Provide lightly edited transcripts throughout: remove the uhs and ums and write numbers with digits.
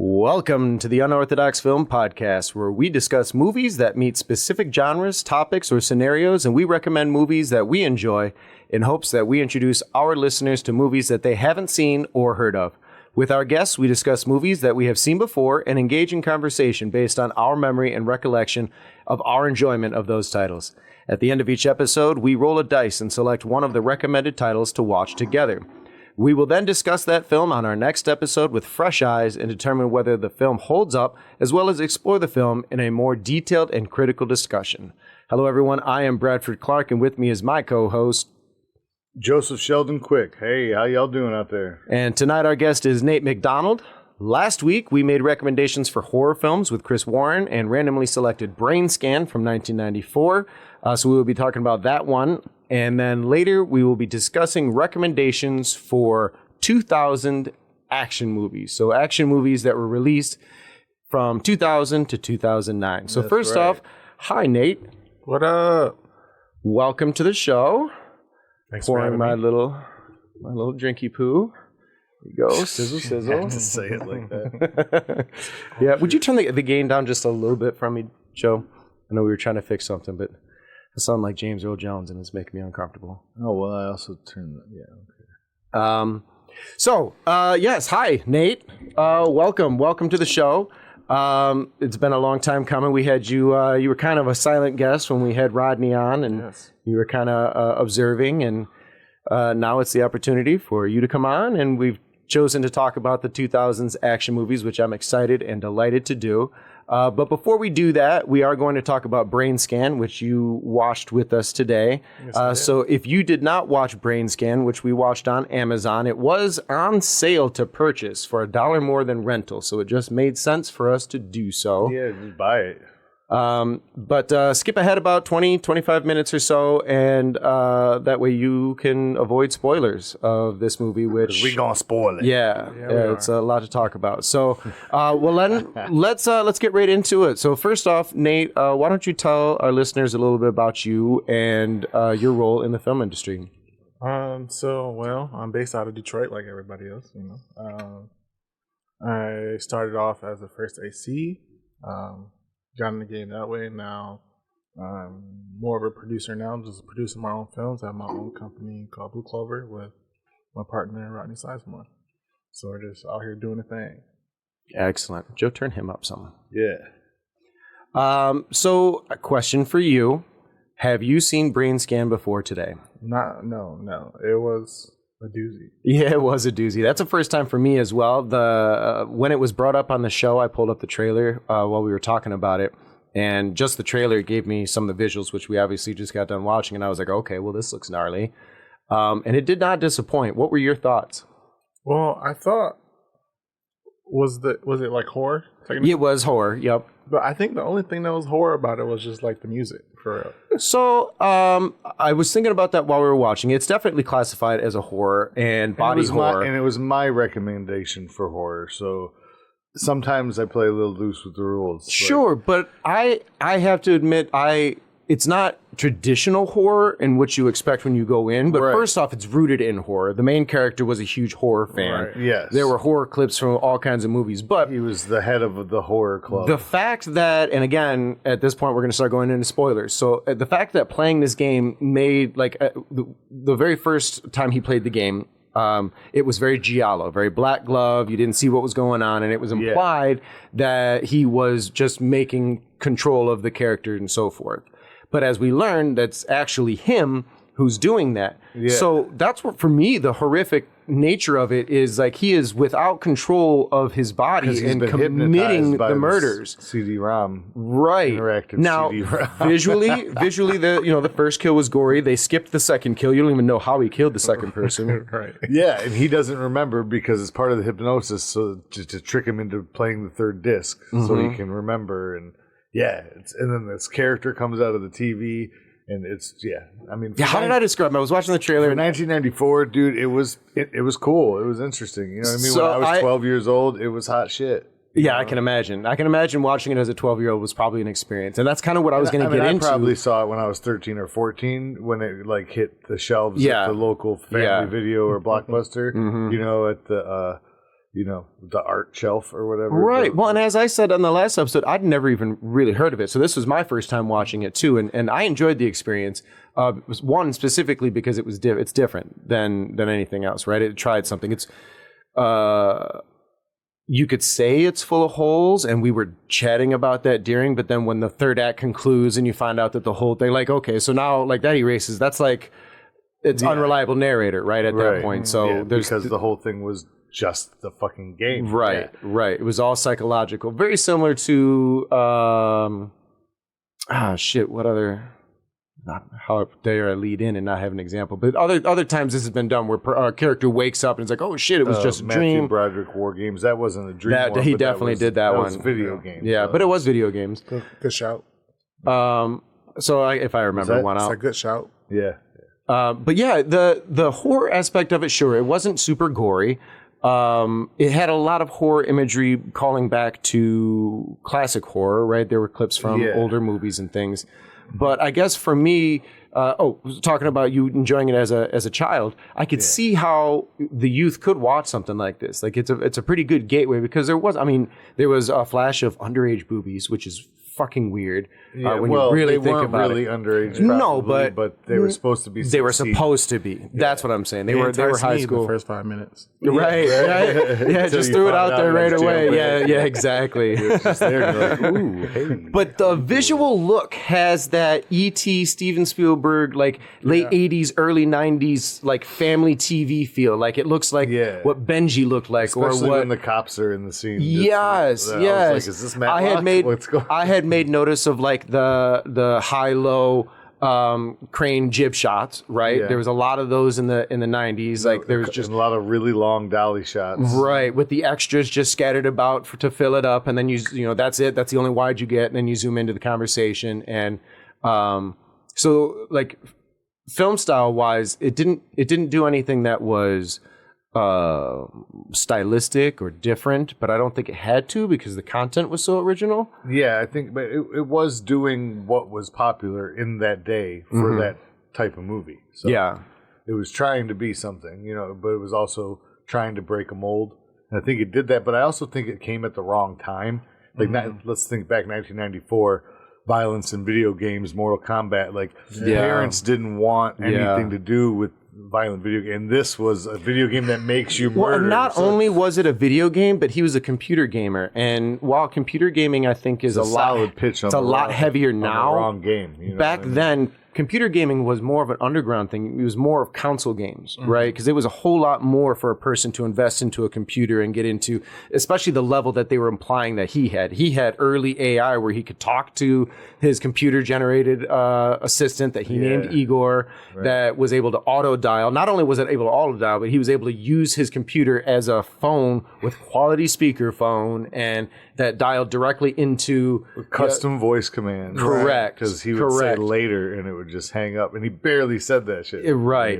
Welcome to the Unorthodox Film Podcast, where we discuss movies that meet specific genres, topics, or scenarios, and we recommend movies that we enjoy in hopes that we introduce our listeners to movies that they haven't seen or heard of. With our guests, we discuss movies that we have seen before and engage in conversation based on our memory and recollection of our enjoyment of those titles. At the end of each episode, we roll a dice and select one of the recommended titles to watch together. We will then discuss that film on our next episode with fresh eyes and determine whether the film holds up, as well as explore the film in a more detailed and critical discussion. Hello, everyone. I am Bradford Clark, and with me is my co-host, Joseph Sheldon Quick. Hey, how y'all doing out there? And tonight our guest is Nate McDonald. Last week, we made recommendations for horror films with Chris Warren and randomly selected Brain Scan from 1994. So we will be talking about that one. And then later, we will be discussing recommendations for 2000 action movies. So action movies that were released from 2000 to 2009. So first off, hi, Nate. What up? Welcome to the show. Thanks for Pouring having my me. little drinky poo. There you go. Sizzle, sizzle. I had to say it like that. Yeah. Would you turn the gain down just a little bit for me, Joe? I know we were trying to fix something, but I sound like James Earl Jones, and it's making me uncomfortable. Oh, well, I also turned that. Yeah, okay. Yes. Hi, Nate. Welcome to the show. It's been a long time coming. We had you. You were kind of a silent guest when we had Rodney on, and you were kind of observing. And now it's the opportunity for you to come on, and we've chosen to talk about the 2000s action movies, which I'm excited and delighted to do. But before we do that, we are going to talk about Brain Scan, which you watched with us today. Yes, so if you did not watch Brain Scan, which we watched on Amazon, it was on sale to purchase for $1 more than rental. So it just made sense for us to do so. Yeah, just buy it. But skip ahead about 20, 25 minutes or so, and that way you can avoid spoilers of this movie, which we gonna spoil it. Yeah, it's a lot to talk about. So, well, then let's get right into it. So, first off, Nate, why don't you tell our listeners a little bit about you and your role in the film industry? I'm based out of Detroit, like everybody else. I started off as a first AC. Got in the game that way. Now I'm more of a producer now, just producing my own films. I have my own company called Blue Clover with my partner, Rodney Sizemore. So we're just out here doing a thing. Excellent. Joe, turn him up some. Yeah. So a question for you. Have you seen Brain Scan before today? No. It was a doozy. Yeah, it was a doozy. That's a first time for me as well. When it was brought up on the show, I pulled up the trailer while we were talking about it. And just the trailer gave me some of the visuals, which we obviously just got done watching. And I was like, okay, well, this looks gnarly. And it did not disappoint. What were your thoughts? Well, I thought, was it like horror? It was horror, yep. But I think the only thing that was horror about it was just like the music, for real. So I was thinking about that while we were watching. It's definitely classified as a horror and body horror. And it was my recommendation for horror. So sometimes I play a little loose with the rules. Sure, but I have to admit, it's not traditional horror in which you expect when you go in. But first off, it's rooted in horror. The main character was a huge horror fan. Right. Yes. There were horror clips from all kinds of movies. But he was the head of the horror club. The fact that, and again, at this point, we're going to start going into spoilers. So the fact that playing this game made, like, the very first time he played the game, it was very giallo, very black glove. You didn't see what was going on, and it was implied that he was just making control of the character and so forth. But as we learned, that's actually him who's doing that. Yeah. So that's what, for me, the horrific nature of it is, like, he is without control of his body and committing the murders. CD-ROM, right? Interactive now, CD-ROM. visually, the first kill was gory. They skipped the second kill. You don't even know how he killed the second person. Right? Yeah, and he doesn't remember because it's part of the hypnosis, so to trick him into playing the third disc, so he can remember. And and then this character comes out of the TV. And it's how did I describe him? I was watching the trailer. For 1994, dude, it was cool. It was interesting. You know what I mean? So when I was 12 years old, it was hot shit. Yeah, I can imagine. I can imagine watching it as a 12-year-old was probably an experience, and that's kind of what I was going to get into. I probably saw it when I was 13 or 14 when it like hit the shelves at the local family video or Blockbuster. You know, at the the art shelf or whatever. Right. Well, and as I said on the last episode, I'd never even really heard of it. So this was my first time watching it too. And I enjoyed the experience. One, specifically because it was it's different than anything else, right? It tried something. It's, you could say it's full of holes, and we were chatting about that during, but then when the third act concludes and you find out that the whole thing, like, okay, so now like that erases, that's like, it's unreliable narrator, right? At that point. So because the whole thing was just the fucking game. Right, right. It was all psychological. Very similar to, what other, how dare I lead in and not have an example, but other times this has been done where our character wakes up and it's like, oh shit, it was just a dream. Matthew Broderick War Games, that wasn't a dream. He definitely did that one. That was video games. Yeah, but it was video games. Good shout. So if I remember one out. It's a good shout. Yeah. But yeah, the horror aspect of it, sure, it wasn't super gory. It had a lot of horror imagery calling back to classic horror, right? There were clips from older movies and things. But I guess for me, talking about you enjoying it as a child, I could see how the youth could watch something like this. Like it's a pretty good gateway because there was a flash of underage boobies, which is fucking weird. When you really think about really it. underage. Probably, no, but they were supposed to be. 16. They were supposed to be. That's what I'm saying. They were high school. The first 5 minutes. Right. Yeah, just threw it out there right away. Yeah, exactly. Just there and you're like, ooh, hey. But the visual look has that E.T. Steven Spielberg, like late 80s, early 90s, like family TV feel. Like it looks like what Benji looked like. Especially or what when the cops are in the scene. Yes. I was like, is this Matlock? What's going on? I had made notice of like the high-low crane jib shots, right? There was a lot of those in the 90s. Like there was just a lot of really long dolly shots, right? With the extras just scattered about to fill it up, and then you that's it. That's the only wide you get, and then you zoom into the conversation. And so like film style wise, it didn't do anything that was stylistic or different, but I don't think it had to because the content was so original. Yeah, I think, but it was doing what was popular in that day for that type of movie. So it was trying to be something, but it was also trying to break a mold. And I think it did that, but I also think it came at the wrong time. Like, let's think back 1994, violence in video games, Mortal Kombat. Like, parents didn't want anything to do with violent video game. And this was a video game that makes you murder. Well, not only was it a video game, but he was a computer gamer. And while computer gaming, I think, is a solid pitch. It's a lot heavier now. Wrong game. Back then, computer gaming was more of an underground thing. It was more of console games, right? Because it was a whole lot more for a person to invest into a computer and get into, especially the level that they were implying that he had. He had early AI where he could talk to his computer-generated assistant that he named Igor, that was able to auto-dial. Not only was it able to auto-dial, but he was able to use his computer as a phone with quality speakerphone and that dialed directly into custom voice commands. Correct. Because he would say later and it would just hang up, and he barely said that shit. Right.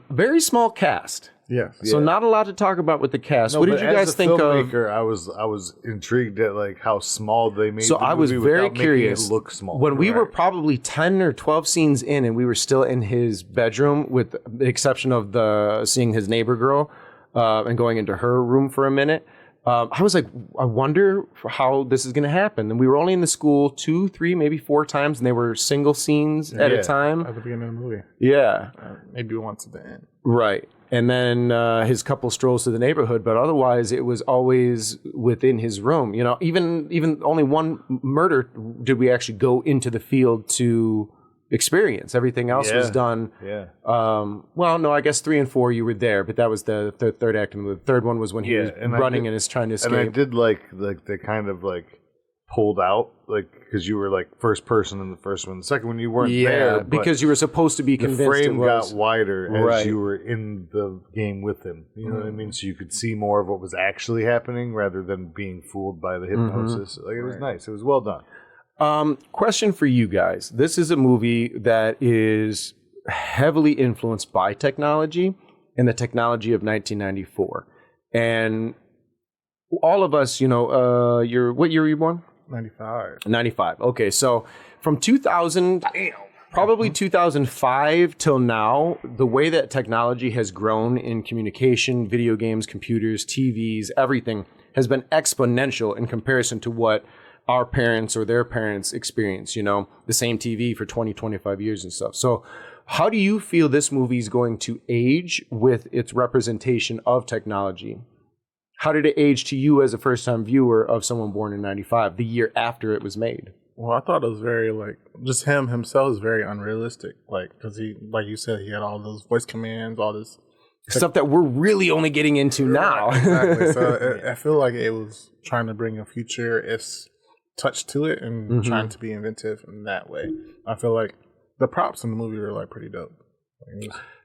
Very small cast. Yes. So not a lot to talk about with the cast. What did you guys think of? I was intrigued at like how small they made. So I was very curious. It look small. When we were probably 10 or 12 scenes in, and we were still in his bedroom, with the exception of seeing his neighbor girl and going into her room for a minute. I was like, I wonder how this is going to happen. And we were only in the school 2, 3, maybe 4 times, and they were single scenes at a time. At the beginning of the movie. Yeah. Maybe once at the end. Right. And then his couple strolls to the neighborhood, but otherwise it was always within his room. Even only one murder did we actually go into the field to experience. Everything else was done. Yeah. Well, no, I guess 3 and 4 you were there, but that was the third act. And the third one was when he was running and is trying to escape. And I did like they kind of like pulled out, like, because you were like first person in the first one. The second one you weren't there, because you were supposed to be convinced. The frame got wider as you were in the game with him. You know what I mean? So you could see more of what was actually happening rather than being fooled by the hypnosis. Like, it was nice. It was well done. Question for you guys. This is a movie that is heavily influenced by technology and the technology of 1994. And all of us, what year were you born? 95. 95. Okay, so from 2000... probably 2005 till now, the way that technology has grown in communication, video games, computers, TVs, everything has been exponential in comparison to what our parents or their parents experienced, the same TV for 20, 25 years and stuff. So how do you feel this movie is going to age with its representation of technology? How did it age to you as a first-time viewer of someone born in 95, the year after it was made? Well, I thought it was very, just him himself is very unrealistic. Because he, like you said, he had all those voice commands, all this stuff that we're really only getting into now. Exactly. So I feel like it was trying to bring a futurist touch to it and trying to be inventive in that way. I feel like the props in the movie were pretty dope.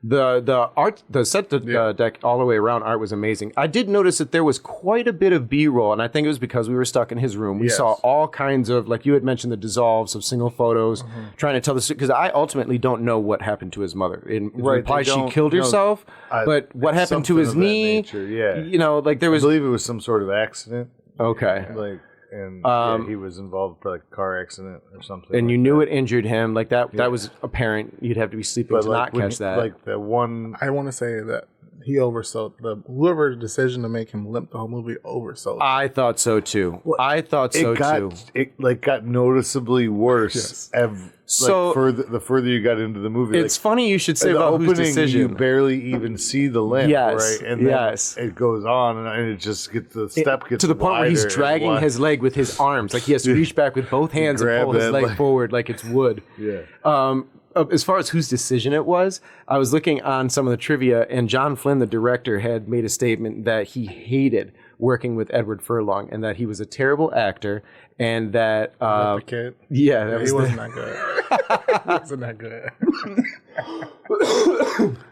The art, the set deck all the way around art was amazing. I did notice that there was quite a bit of B-roll, and I think it was because we were stuck in his room. We saw all kinds of, like you had mentioned, the dissolves of single photos, trying to tell the story, because I ultimately don't know what happened to his mother. In reply, she killed herself, but what happened to his knee? Nature, there was... I believe it was some sort of accident. Okay. And he was involved for a car accident or something. And you knew it injured him. That was apparent. You'd have to be sleeping to not catch that. The one... I want to say that he oversold whoever's decision to make him limp the whole movie oversold. I thought so too. It got noticeably worse. The further you got into the movie, it's funny you should say about whose decision. You barely even see the limp, right? And then it goes on, and it just gets to the point where he's dragging his leg with his arms, like he has to reach back with both hands and pull his leg forward like it's wood. Yeah. As far as whose decision it was, I was looking on some of the trivia, and John Flynn, the director, had made a statement that he hated working with Edward Furlong and that he was a terrible actor and that... the kid? Yeah, he wasn't that good. He wasn't that good.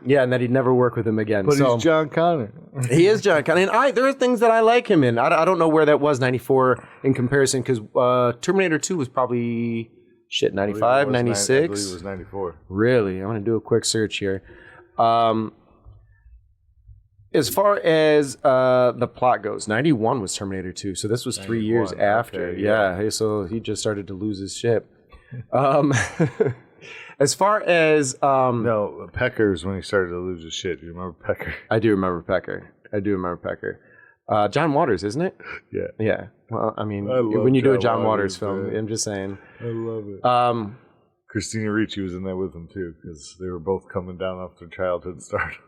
Yeah, and that he'd never work with him again. But he's John Connor. He is John Connor. And there are things that I like him in. I don't know where that was, 94, in comparison, because Terminator 2 was probably... 95, 96? I believe it was 94. Really? I'm going to do a quick search here. As far as the plot goes, 91 was Terminator 2, so this was 3 years after. Okay, yeah, so he just started to lose his ship. As far as... no, Pecker's when he started to lose his shit. Do you remember Pecker? I do remember Pecker. John Waters, isn't it? Yeah. Yeah. Well, I mean, when you do a John Waters film, I'm just saying. I love it. Christina Ricci was in there with him, too, because they were both coming down off their childhood stardom.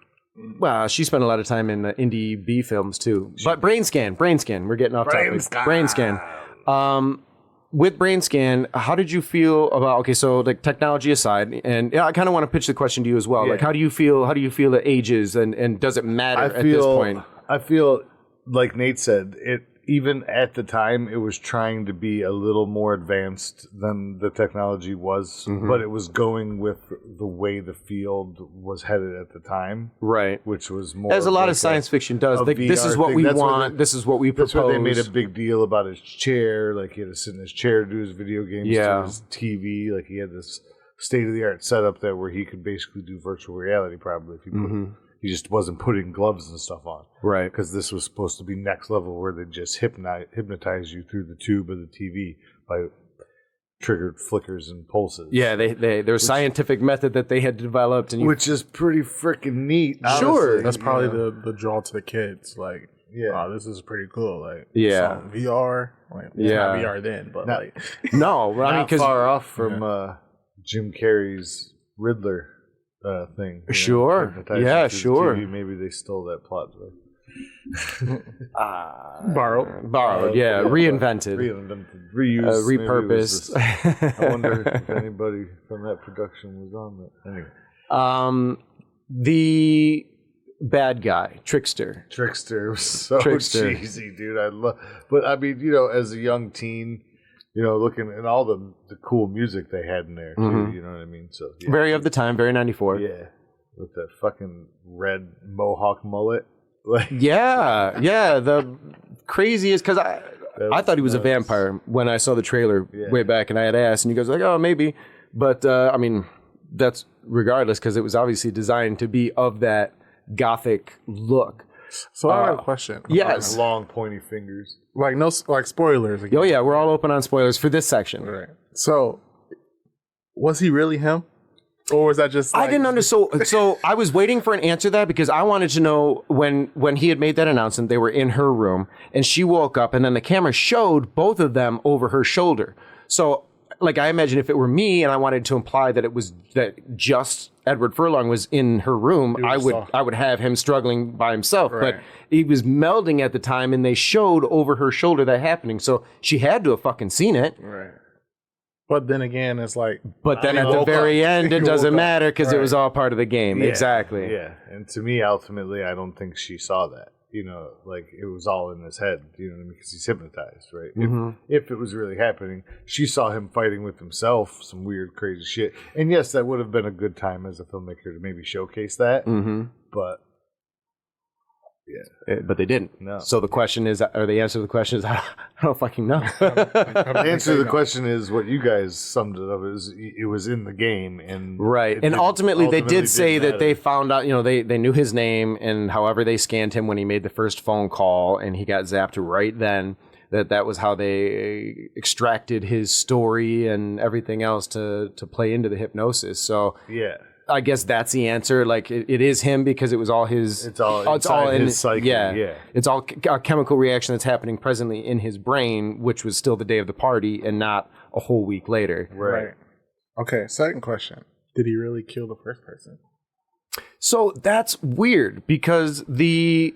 Well, she spent a lot of time in indie B films, too. But Brain Scan. We're getting off topic. Brain Scan. With Brain Scan, how did you feel about, so technology aside, and I kind of want to pitch the question to you as well. How do you feel it ages, and does it matter at this point? I feel... Like Nate said, even at the time, it was trying to be a little more advanced than the technology was, but it was going with the way the field was headed at the time. Right. Which was more... As a lot of science fiction does. This is what we want. This is what we propose. That's why they made a big deal about his chair. He had to sit in his chair to do his video games, to his TV. He had this state-of-the-art setup there where he could basically do virtual reality probably if he put... He just wasn't putting gloves and stuff on. Right. Because this was supposed to be next level where they just hypnotize you through the tube of the TV by triggered flickers and pulses. Yeah, their scientific method that they had developed. Which is pretty freaking neat. Sure. Honestly. That's probably the draw to the kids. Wow, this is pretty cool. VR. Not VR then, but No, not far off from Jim Carrey's Riddler. Thing. Sure. Sure. TV. Maybe they stole that plot. Borrowed. Yeah. Reinvented. Reused. Repurposed. I wonder if anybody from that production was on that. Anyway. The bad guy, Trickster. Trickster was so cheesy, dude. But I mean, as a young teen, looking at all the cool music they had in there, too, you know what I mean? So very of the time, very 94. Yeah, with that fucking red mohawk mullet. The craziest, because I thought he was a vampire when I saw the trailer way back, and I had asked, and he goes oh, maybe. But, I mean, that's regardless, because it was obviously designed to be of that gothic look. So I have a question. Yes. Long pointy fingers. No spoilers. Again. Oh yeah, we're all open on spoilers for this section. Right. So, was he really him? Or was that just? I didn't understand. So I was waiting for an answer to that because I wanted to know when he had made that announcement, they were in her room and she woke up and then the camera showed both of them over her shoulder. So like I imagine if it were me and I wanted to imply that it was that just Edward Furlong was in her room, I would have him struggling by himself. Right. But he was melding at the time and they showed over her shoulder that happening. So she had to have fucking seen it. Right. But then again, it's like. But then at the very end, it doesn't matter because it was all part of the game. Yeah, exactly. Yeah. And to me, ultimately, I don't think she saw that. You know, like it was all in his head, you know what I mean? Because he's hypnotized, right? If it was really happening, she saw him fighting with himself, some weird, crazy shit. And yes, that would have been a good time as a filmmaker to maybe showcase that. But yeah, but they didn't. No. So the question is, or the answer to the question is, I don't fucking know. The answer to the question is what you guys summed it up is it was in the game, and right. And ultimately, they did say that they found out. You know, they knew his name, and however they scanned him when he made the first phone call, and he got zapped right then. That was how they extracted his story and everything else to play into the hypnosis. So yeah. I guess that's the answer. Like it is him because it was all his. It's all in his psyche. Yeah. It's all a chemical reaction that's happening presently in his brain, which was still the day of the party and not a whole week later. Right. Okay. Second question: did he really kill the first person? So that's weird because the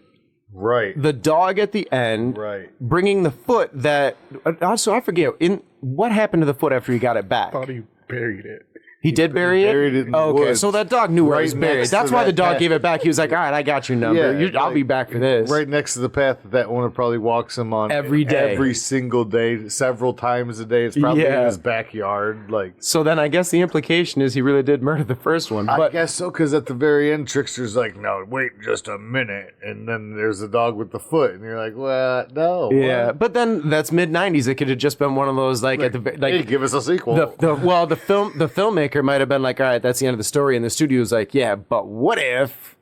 dog at the end, bringing the foot that. Also, I forget what happened to the foot after he got it back. I thought he buried it. He did bury it? Buried it in the okay, woods. So that dog knew where it was buried. That's why the dog gave it back. He was like, all right, I got your number. I'll be back for this. Right next to the path that one probably walks him on every day. Every single day, several times a day. It's probably in his backyard. So then I guess the implication is he really did murder the first one. But I guess so, because at the very end, Trickster's like, no, wait just a minute. And then there's the dog with the foot. And you're like, well, no. Yeah, what? But then that's mid-90s. It could have just been one of those, like at the hey, give us a sequel. The filmmaker might have been like, all right, that's the end of the story, and the studio's like, yeah, but what if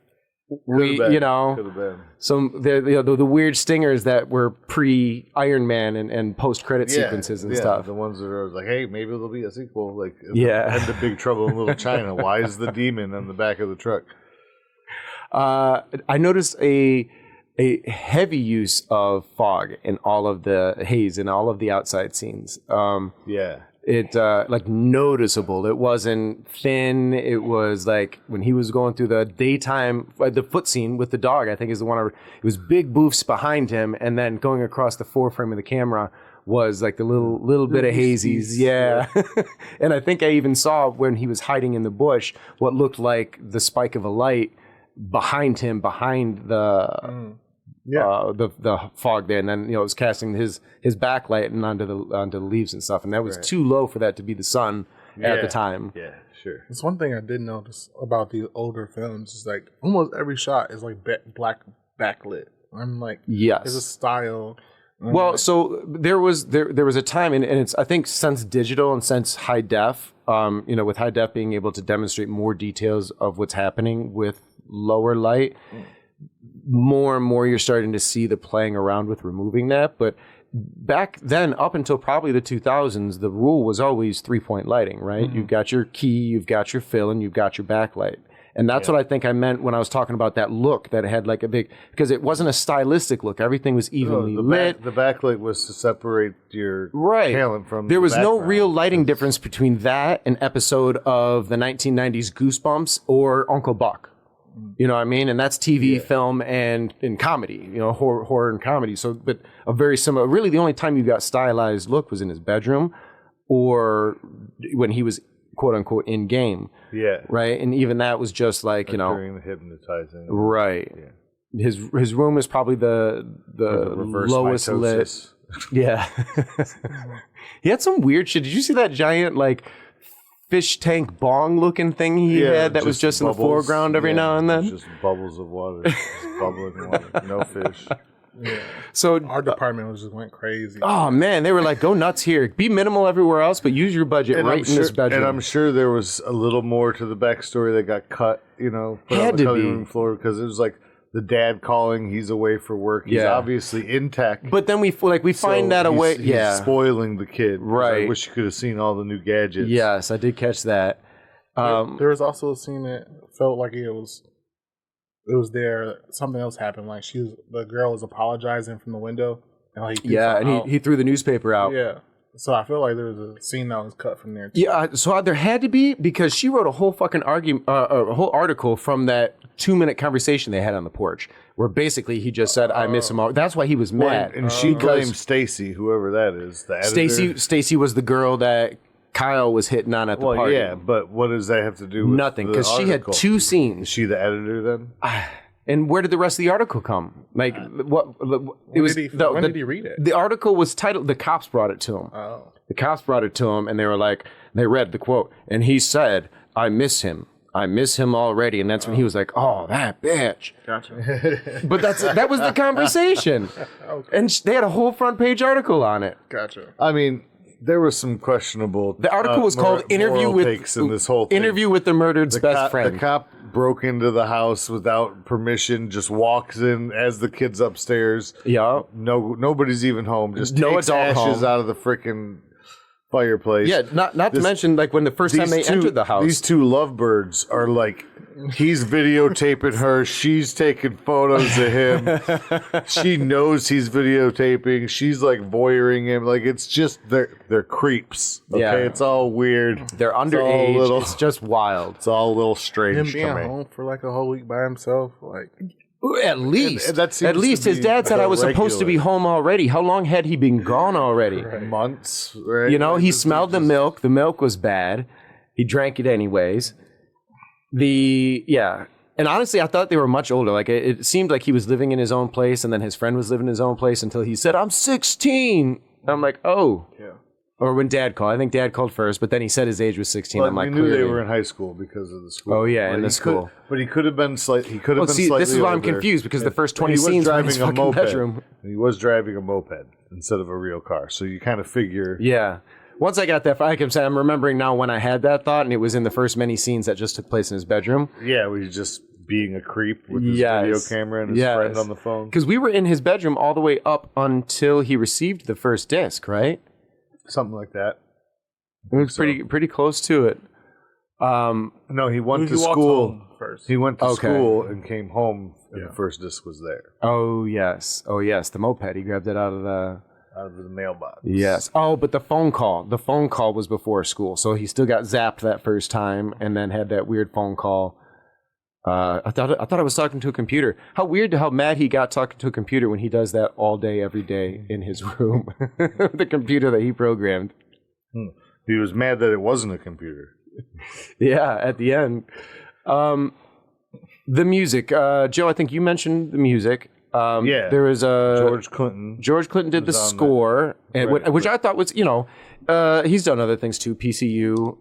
we, Could have been. some the weird stingers that were pre-Iron Man and post-credit sequences and stuff. The ones that are like, hey, maybe there'll be a sequel, like and the Big Trouble in Little China. Why is the demon on the back of the truck? I noticed a heavy use of fog in all of the haze in all of the outside scenes. It like noticeable. It wasn't thin. It was like when he was going through the daytime, the foot scene with the dog, I think is the one. It was big boofs behind him, and then going across the foreframe of the camera was like the little bit of hazies. Yeah. And I think I even saw when he was hiding in the bush what looked like the spike of a light behind him, behind the fog there, and then it was casting his backlight and onto the leaves and stuff, and that was too low for that to be the sun at the time. Yeah, sure. It's one thing I did notice about the older films is like almost every shot is like black backlit. I'm like, yes, there's a style. Well, so there was a time, and it's I think since digital and since high def, with high def being able to demonstrate more details of what's happening with lower light. More and more you're starting to see the playing around with removing that. But back then, up until probably the 2000s, the rule was always 3-point lighting, right? You've got your key, you've got your fill, and you've got your backlight. And that's what I think I meant when I was talking about that look that had like a big, because it wasn't a stylistic look. Everything was evenly lit. The backlight was to separate your talent from there was no background. real lighting difference between that and episode of the 1990s Goosebumps or Uncle Buck. You know what I mean? And that's TV, film, and in comedy, horror and comedy. So, but a very similar, really the only time you got stylized look was in his bedroom or when he was quote unquote in game. Yeah. Right. And even that was just like, during the hypnotizing. Right. Yeah. His room is probably the lowest lit. Yeah. He had some weird shit. Did you see that giant like fish tank bong looking thing he had that was just bubbles, in the foreground every now and then? Just bubbles of water. Just bubbling water. No fish. Yeah. So our department just went crazy. Oh man, they were like, go nuts here. Be minimal everywhere else, but use your budget in this bedroom. And I'm sure there was a little more to the backstory that got cut, put Had on the to cutting be. room floor because it was like the dad calling, he's away for work. He's obviously in tech. But then we find that away. He's spoiling the kid. Right. I wish you could have seen all the new gadgets. Yes, I did catch that. There was also a scene that felt like it was there. Something else happened. Like the girl was apologizing from the window, and like he threw the newspaper out. Yeah. So I feel like there was a scene that was cut from there too. Yeah, so there had to be, because she wrote a whole fucking a whole article from that 2-minute conversation they had on the porch, where basically he just said, "I miss him all." That's why he was mad. And she blamed Stacy, whoever that is, the editor. Stacy was the girl that Kyle was hitting on at the party. Yeah, but what does that have to do with nothing? Because she had 2 scenes. Is she the editor then? And where did the rest of the article come? Like, what? It was. When did he read it? The article was titled. The cops brought it to him. Oh. The cops brought it to him, and they were like, they read the quote, and he said, "I miss him. I miss him already." And that's when he was like, "Oh, that bitch." Gotcha. But that was the conversation, Okay. and they had a whole front page article on it. Gotcha. I mean, there was some questionable. The article was called moral takes in this whole thing. Interview with the murdered's best friend. The cop broke into the house without permission, just walks in as the kid's upstairs. Yeah. Nobody's even home. Just No takes adult ashes home. out of the freaking fireplace. Yeah, not to mention, like, when the first time they entered the house. These 2 lovebirds are like, he's videotaping her. She's taking photos of him. She knows he's videotaping. She's like voyeuring him. Like, it's just, they're creeps. Okay, Yeah. it's all weird. They're underage. It's just wild. It's all a little strange Him to being me. home for like a whole week by himself, like At least. And that seems At least to his be dad said I was supposed to be regular. home already. How long had he been gone already? Months, right? You know, he It's smelled the just- milk. The milk was bad. He drank it anyways. And honestly, I thought they were much older. Like, it seemed like he was living in his own place, and then his friend was living in his own place until he said, "I'm 16." I'm like, oh. yeah. Or when Dad called. I think Dad called first, but then he said his age was 16. Well, I'm like, we knew they clearly. were in high school because of the school. Oh, yeah, But in the he school. But he could have been slightly. He could have Well, been see, slightly this is why I'm older. confused, because the first 20 He was scenes were in his driving a fucking moped. bedroom. He was driving a moped instead of a real car, so you kind of figure. Yeah. Once I got that, I'm remembering now when I had that thought, and it was in the first many scenes that just took place in his bedroom. Yeah, he's just being a creep with his Yes. video camera and his Yes. friend on the phone. Because we were in his bedroom all the way up until he received the first disc, right? Something like that. It was pretty close to it. No, he went to He walked school home first. He went to Okay. school and came home, and the first disc was there Oh yes, the moped. He grabbed it out of the. out of the mailbox. Yes. Oh, but the phone call. The phone call was before school, so he still got zapped that first time, and then had that weird phone call. I thought I was talking to a computer. How weird! How mad he got talking to a computer when he does that all day, every day in his room. The computer that he programmed. He was mad that it wasn't a computer. Yeah, at the end. The music. Joe, I think you mentioned the music. Yeah. There was a George Clinton. did the was on score, and Right, which I thought was, he's done other things too. PCU.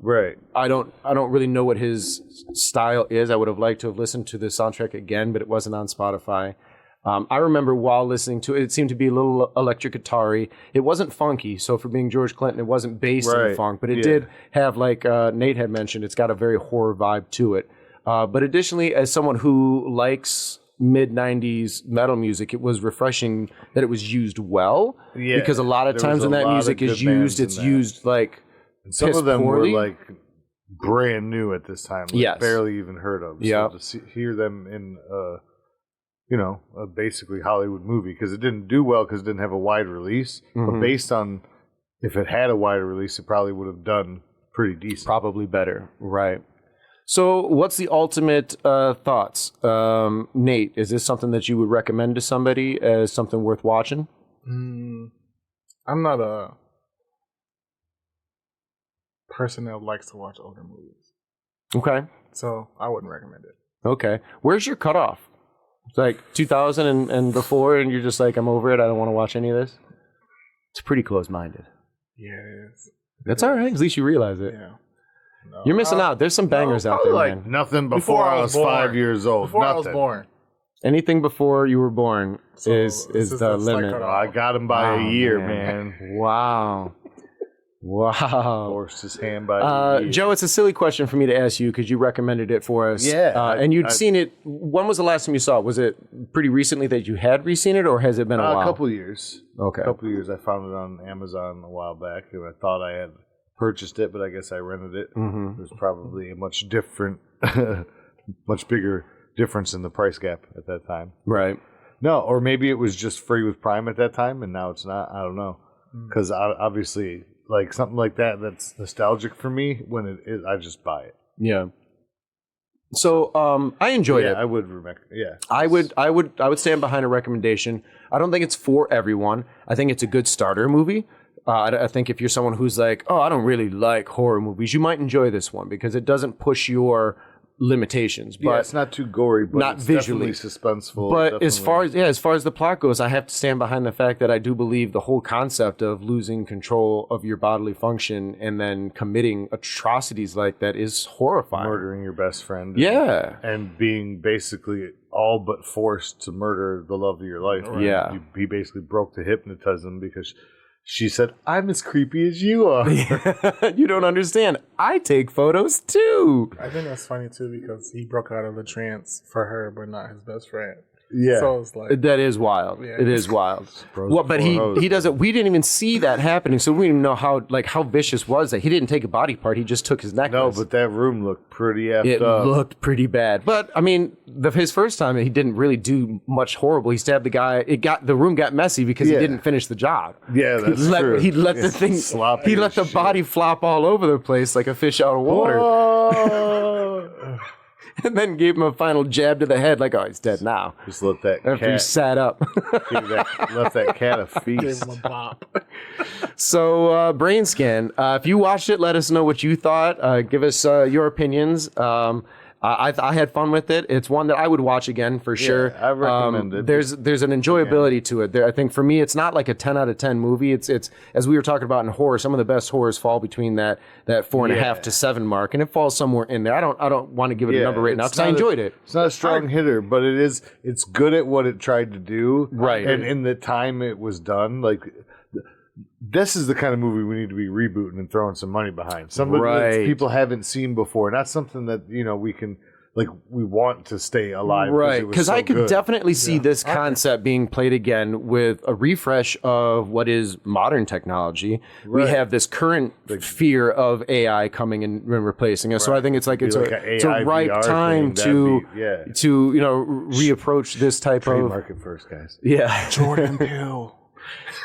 Right. I don't really know what his style is. I would have liked to have listened to the soundtrack again, but it wasn't on Spotify. I remember while listening to it, it seemed to be a little electric guitar-y. It wasn't funky, so for being George Clinton, it wasn't based in Right. funk, but it Yeah. did have, like Nate had mentioned, it's got a very horror vibe to it. But additionally, as someone who likes mid-90s metal music, it was refreshing that it was used well. Yeah, because a lot of there times was when a that lot of music is good bands used, in it's that. used like And some piss of them poorly. were like brand new at this time. Like Yes. barely even heard of. Yeah. So to hear them in, a basically Hollywood movie, because it didn't do well because it didn't have a wide release. But based on if it had a wider release, it probably would have done pretty decent. probably better, right? So, what's the ultimate thoughts, Nate? Is this something that you would recommend to somebody as something worth watching? I'm not a person that likes to watch older movies, Okay, so I wouldn't recommend it. okay. Where's your cutoff? It's like 2000 and before, and you're just like, I'm over it. I don't want to watch any of this. It's pretty close-minded. Yeah, it is. That's all right. At least you realize it. Yeah. No. You're missing out. There's some bangers out there, probably man. Nothing before I was 5 years old. Before Nothing. I was born. Anything before you were born So is this is the the slight limit. cutoff. I got him by Wow, a year, man. man. Wow. Forced his hand by a year. Joe, it's a silly question for me to ask you because you recommended it for us. Yeah, and you'd seen it. When was the last time you saw it? Was it pretty recently that you had re-seen it, or has it been a while? A couple years. Okay. A couple years. I found it on Amazon a while back, and I thought I had purchased it, but I guess I rented it. Mm-hmm. There's probably a much bigger difference in the price gap at that time. Right. No, or maybe it was just free with Prime at that time, and now it's not. I don't know. Because obviously, like something like that, that's nostalgic for me. When it is, I just buy it. Yeah. So I enjoyed it. I would recommend. Yeah, I would stand behind a recommendation. I don't think it's for everyone. I think it's a good starter movie. I think if you're someone who's like, oh, I don't really like horror movies, you might enjoy this one because it doesn't push your limitations. But it's not too gory, but not it's visually definitely suspenseful. But definitely. as far as the plot goes, I have to stand behind the fact that I do believe the whole concept of losing control of your bodily function and then committing atrocities like that is horrifying. Murdering your best friend. Yeah. And being basically all but forced to murder the love of your life. Right? Yeah. He basically broke the hypnotism because she said, I'm as creepy as you are. You don't understand. I take photos too. I think that's funny too because he broke out of the trance for her, but not his best friend. Yeah. So it's like That is wild. Yeah. It is wild. Well, but he doesn't. We didn't even see that happening, so we didn't know how vicious was that. He didn't take a body part. He just took his necklace. No, but that room looked pretty effed it up. looked pretty bad. But I mean, his first time, he didn't really do much horrible. He stabbed the guy. The room got messy because he didn't finish the job. Yeah, that's true. He let the thing. Sloppy He let the as body flop all over the place like a fish out of water. Whoa. And then gave him a final jab to the head, like, oh, he's dead now. Just let that After he cat sat up. left that cat a gave feast. him a bop. So, Brain Scan, if you watched it, let us know what you thought. Give us your opinions. I had fun with it. It's one that I would watch again for sure. I recommend it. There's an enjoyability to it. I think for me, it's not like a 10 out of 10 movie. It's as we were talking about in horror. Some of the best horrors fall between that 4.5 to 7 mark, and it falls somewhere in there. I don't want to give it a number right now because I enjoyed it. It's not a strong hitter, but it's good at what it tried to do. Right. And in the time it was done, like this is the kind of movie we need to be rebooting and throwing some money behind. Something that people haven't seen before. Not something that, we can, like, we want to stay alive. Right. Because I could definitely see this concept being played again with a refresh of what is modern technology. Right. We have this current fear of AI coming and replacing us. Right. So I think it's like it's a right time to reapproach this type Trademark it first, guys. Yeah. Jordan Peele.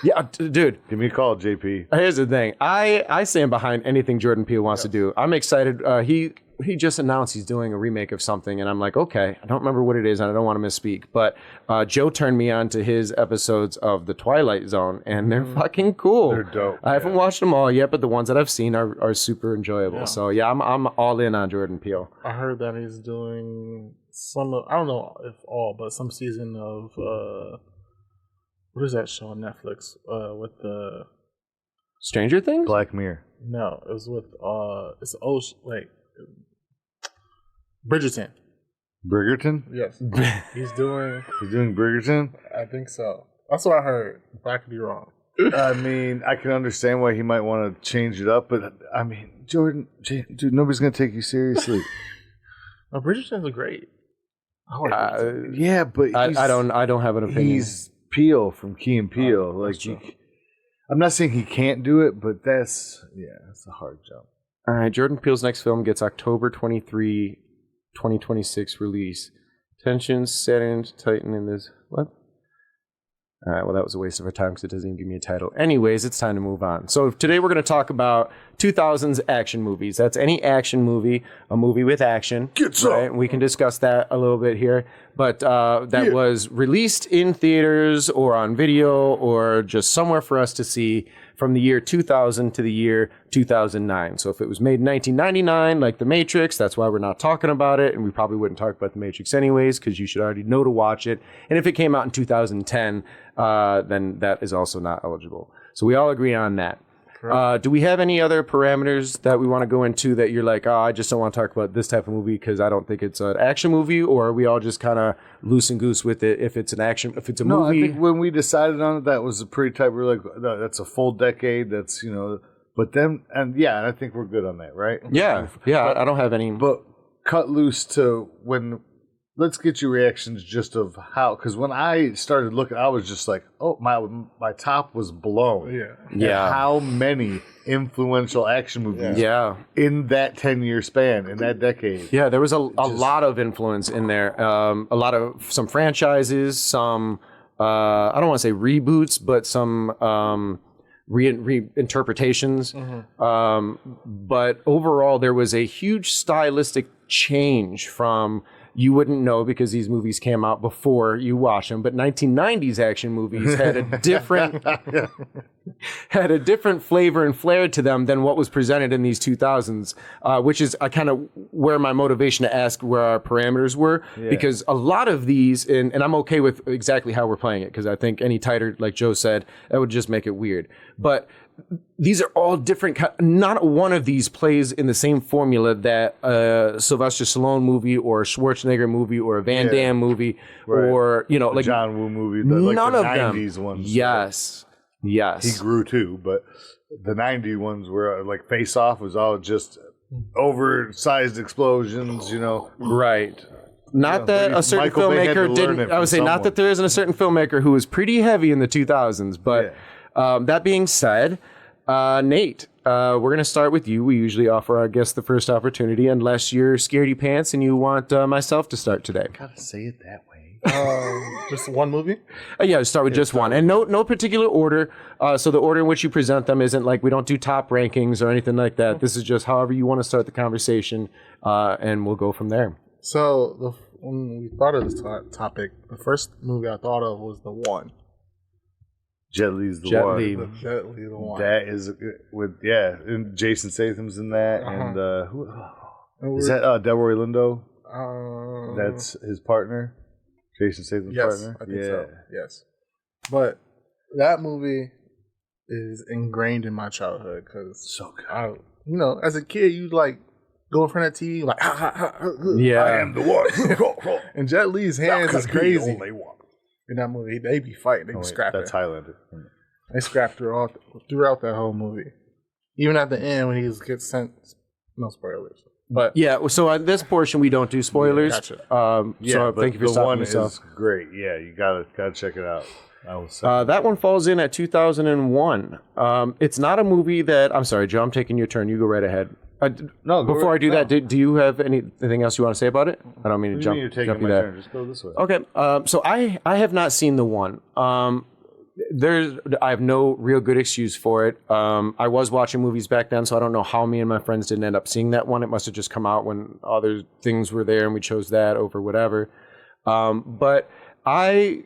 Yeah, dude. Give me a call, JP. Here's the thing. I stand behind anything Jordan Peele wants to do. I'm excited. He just announced he's doing a remake of something, and I'm like, okay. I don't remember what it is, and I don't want to misspeak. But Joe turned me on to his episodes of The Twilight Zone, and they're fucking cool. They're dope. I haven't watched them all yet, but the ones that I've seen are super enjoyable. Yeah. So yeah, I'm all in on Jordan Peele. I heard that he's doing I don't know if all, but some season of what is that show on Netflix with the Stranger Things? Black Mirror. No, it was with it's Bridgerton. Bridgerton? Yes. He's doing Bridgerton? I think so. That's what I heard. But I could be wrong. I mean, I can understand why he might want to change it up, but I mean, Jordan, dude, nobody's going to take you seriously. No, Bridgerton's a great. Yeah, but I don't have an opinion. He's Peele from Key and Peele. I'm not saying he can't do it, but that's a hard jump. All right, Jordan Peele's next film gets October 23, 2026 release. Tensions setting to tighten in this. What? All right, well, that was a waste of our time because it doesn't even give me a title. Anyways, it's time to move on. So today we're going to talk about 2000s action movies. That's any action movie, a movie with action. Get some. Right? We can discuss that a little bit here. But that was released in theaters or on video or just somewhere for us to see from the year 2000 to the year 2009. So if it was made in 1999, like The Matrix, that's why we're not talking about it. And we probably wouldn't talk about The Matrix anyways, because you should already know to watch it. And if it came out in 2010, then that is also not eligible. So we all agree on that. Do we have any other parameters that we want to go into that you're like, I just don't want to talk about this type of movie because I don't think it's an action movie, or are we all just kind of loose and goose with it if it's an action, if it's a movie? I think when we decided on it, that was a pretty tight. We were like, no, that's a full decade. That's, but then, and I think we're good on that, right? Yeah. I don't have any. But cut loose to when let's get your reactions just of how, because when I started looking, I was just like, oh, my top was blown. Yeah. At how many influential action movies in that 10-year span, in that decade. Yeah, there was a lot of influence in there. Some franchises, some, I don't want to say reboots, but some reinterpretations. But overall, there was a huge stylistic change from, you wouldn't know because these movies came out before you watch them, but 1990s action movies had a different had a different flavor and flair to them than what was presented in these 2000s, which is kind of where my motivation to ask where our parameters were, because a lot of these, and I'm okay with exactly how we're playing it, because I think any tighter, like Joe said, that would just make it weird. But these are all different. Not one of these plays in the same formula that a Sylvester Stallone movie or a Schwarzenegger movie or a Van Damme movie or, you know, like John Woo movie. None the of 90s them. ones. Yes. He grew too, but the 90 ones were like Face Off was all just oversized explosions, you know. Right. Not that a certain Michael Bay had to filmmaker learn didn't. it I would say from not that someone. there isn't a certain filmmaker who was pretty heavy in the 2000s. But that being said, Nate, we're going to start with you. We usually offer our guests the first opportunity, unless you're scaredy pants and you want myself to start today. Gotta say it that way. Just one movie? Yeah, start with just one. And no particular order. So the order in which you present them isn't like, we don't do top rankings or anything like that. This is just however you want to start the conversation, and we'll go from there. So when we thought of this topic, the first movie I thought of was The One. Jet Li's the Jet one. Li. Jet Li, The One. That is with and Jason Statham's in that, and who is that? Delroy Lindo. That's his partner. Jason Statham's partner. I think so. Yes, but that movie is ingrained in my childhood because So good. you know, as a kid, you like go in front of the TV like, Yeah. I am the one. and Jet Li's hands is crazy. Only one. In that movie, they be fighting, they be scrapping. That's Highlander. They scrapped throughout that whole movie. Even at the end when he gets sent, no spoilers. But Yeah, so at this portion, we don't do spoilers. Gotcha. So thank you for the stopping one yourself. is great. Yeah, you gotta check it out. I was That one falls in at 2001. It's not a movie that... I'm sorry, Joe, I'm taking your turn. You go right ahead. No, go Before right- I do no. that, do you have anything else you want to say about it? I don't mean to What do you mean jump you're you taking my that. turn? Just go this way. Okay, so I have not seen The One. I have no real good excuse for it. I was watching movies back then, so I don't know how me and my friends didn't end up seeing that one. It must have just come out when other things were there and we chose that over whatever. But I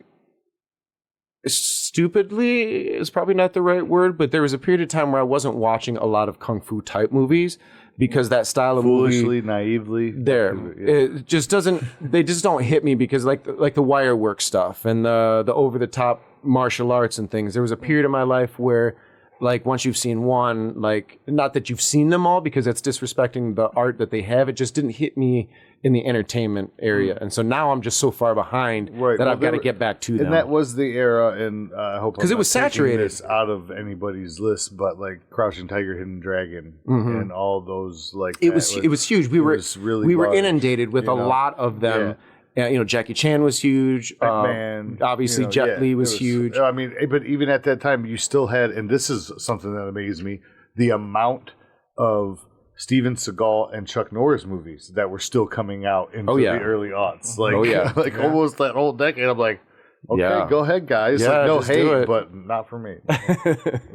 stupidly is probably not the right word, but there was a period of time where I wasn't watching a lot of kung fu type movies because that style of Foolishly, movie naively. it just doesn't, they just don't hit me because like the wire work stuff and the over the top martial arts and things. There was a period of my life where like once you've seen one, like not that you've seen them all because that's disrespecting the art that they have. It just didn't hit me in the entertainment area. And so now I'm just so far behind that I've got to get back to them. And that was the era, and I hope because it was saturated. This out of anybody's list, but like Crouching Tiger, Hidden Dragon, and all those like It was huge. We were really large, inundated with a lot of them. You know, Jackie Chan was huge. Man, obviously, Jet Li was huge. I mean, but even at that time, you still had, and this is something that amazed me, the amount of Steven Seagal and Chuck Norris movies that were still coming out into the early aughts. Like, almost that whole decade. I'm like, okay, go ahead, guys. Yeah, like, no just do hate, it. but not for me.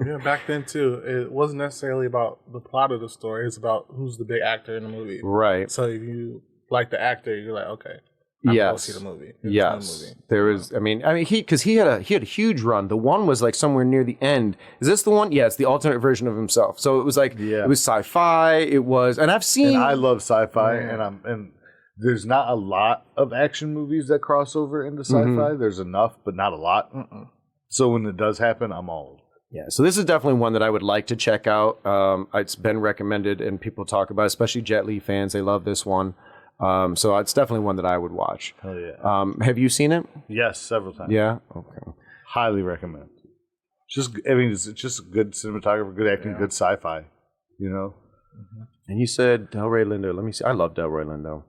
yeah, back then too, it wasn't necessarily about the plot of the story. It's about who's the big actor in the movie. Right. So if you like the actor, you're like, okay, I'm going to see the movie. There was. I mean, he had a huge run. The One was like somewhere near the end. Is this the one? Yeah, it's the alternate version of himself. So it was like it was sci-fi. It was, and I've seen. And I love sci-fi, and there's not a lot of action movies that cross over into sci-fi. There's enough, but not a lot. So when it does happen, I'm all. Yeah, so this is definitely one that I would like to check out. It's been recommended, and people talk about it, especially Jet Li fans. They love this one. So it's definitely one that I would watch. Hell yeah. Have you seen it? Yes, several times. Yeah? Okay. Highly recommend. It's just good cinematography, good acting, good sci-fi, you know? And you said Delroy Lindo. Let me see. I love Delroy Lindo.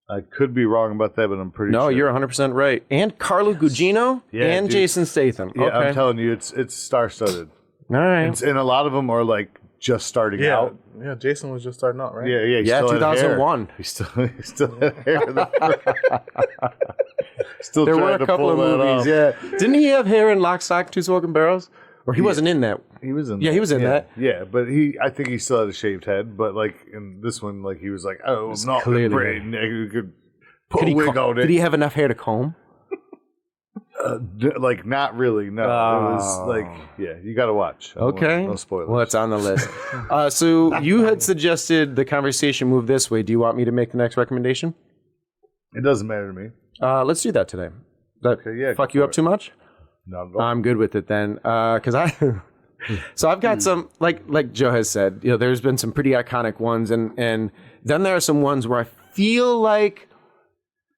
I could be wrong about that, but I'm pretty sure. No, you're 100% right. And Carlo Gugino and dude. Jason Statham. Yeah, Okay. I'm telling you, it's star-studded. All right. And a lot of them are like just starting out. Yeah, Jason was just starting out, right? Yeah, he Yeah, still had 2001. hair. He still had hair. Still There were trying a to couple pull of that movies, off. yeah. Didn't he have hair in Lock, Stock, Two Smoking Barrels? Or he wasn't in that? He was in Yeah, he was in that. Yeah, but I think he still had a shaved head, but like in this one, like he was like, oh, I'm not clearly brain. You could put a wig on it. Did he have enough hair to comb? Like not really, no. It was like, yeah, you got to watch. Okay. No spoilers. Well, it's on the list. So you had suggested the conversation move this way. Do you want me to make the next recommendation? It doesn't matter to me. Let's do that today. That Okay, yeah, fuck go you for up it. too much? Not at all. I'm good with it then, because so I've got some like Joe has said. You know, there's been some pretty iconic ones, and then there are some ones where I feel like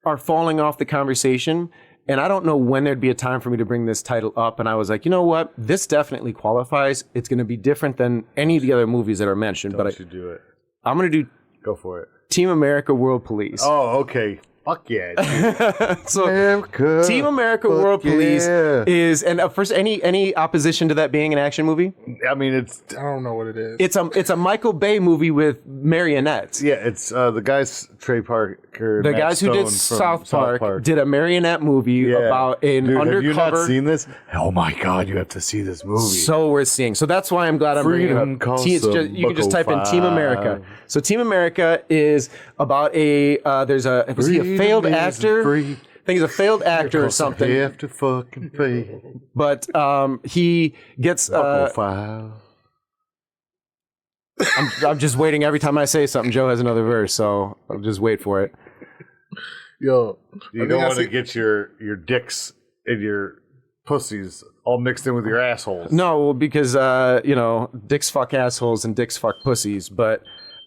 are falling off the conversation, and I don't know when there'd be a time for me to bring this title up. And I was like, you know what, this definitely qualifies. It's going to be different than any of the other movies that are mentioned, Don't but you do it. I'm going to do Go for it. Team America: World Police. Oh, okay. Fuck yeah. Dude. So America. Team America: World Police is, and first, any opposition to that being an action movie? I mean, it's I don't know what it is. It's a Michael Bay movie with marionettes. the guys Trey Parker, The Matt guys who did Stone from South Park did a marionette movie Yeah. about an Dude, undercover. Have you not seen this? Oh my god, you have to see this movie. So we're seeing. So that's why I'm glad I'm bringing it Freedom up. costs You can just type in Team America. So Team America is about was he a failed actor? I think he's a failed actor or something. You have to fucking pay. But he gets. File. I'm just waiting. Every time I say something, Joe has another verse, so I'll just wait for it. Yo, You don't want to get your dicks and your pussies all mixed in with your assholes. No, because dicks fuck assholes and dicks fuck pussies, but.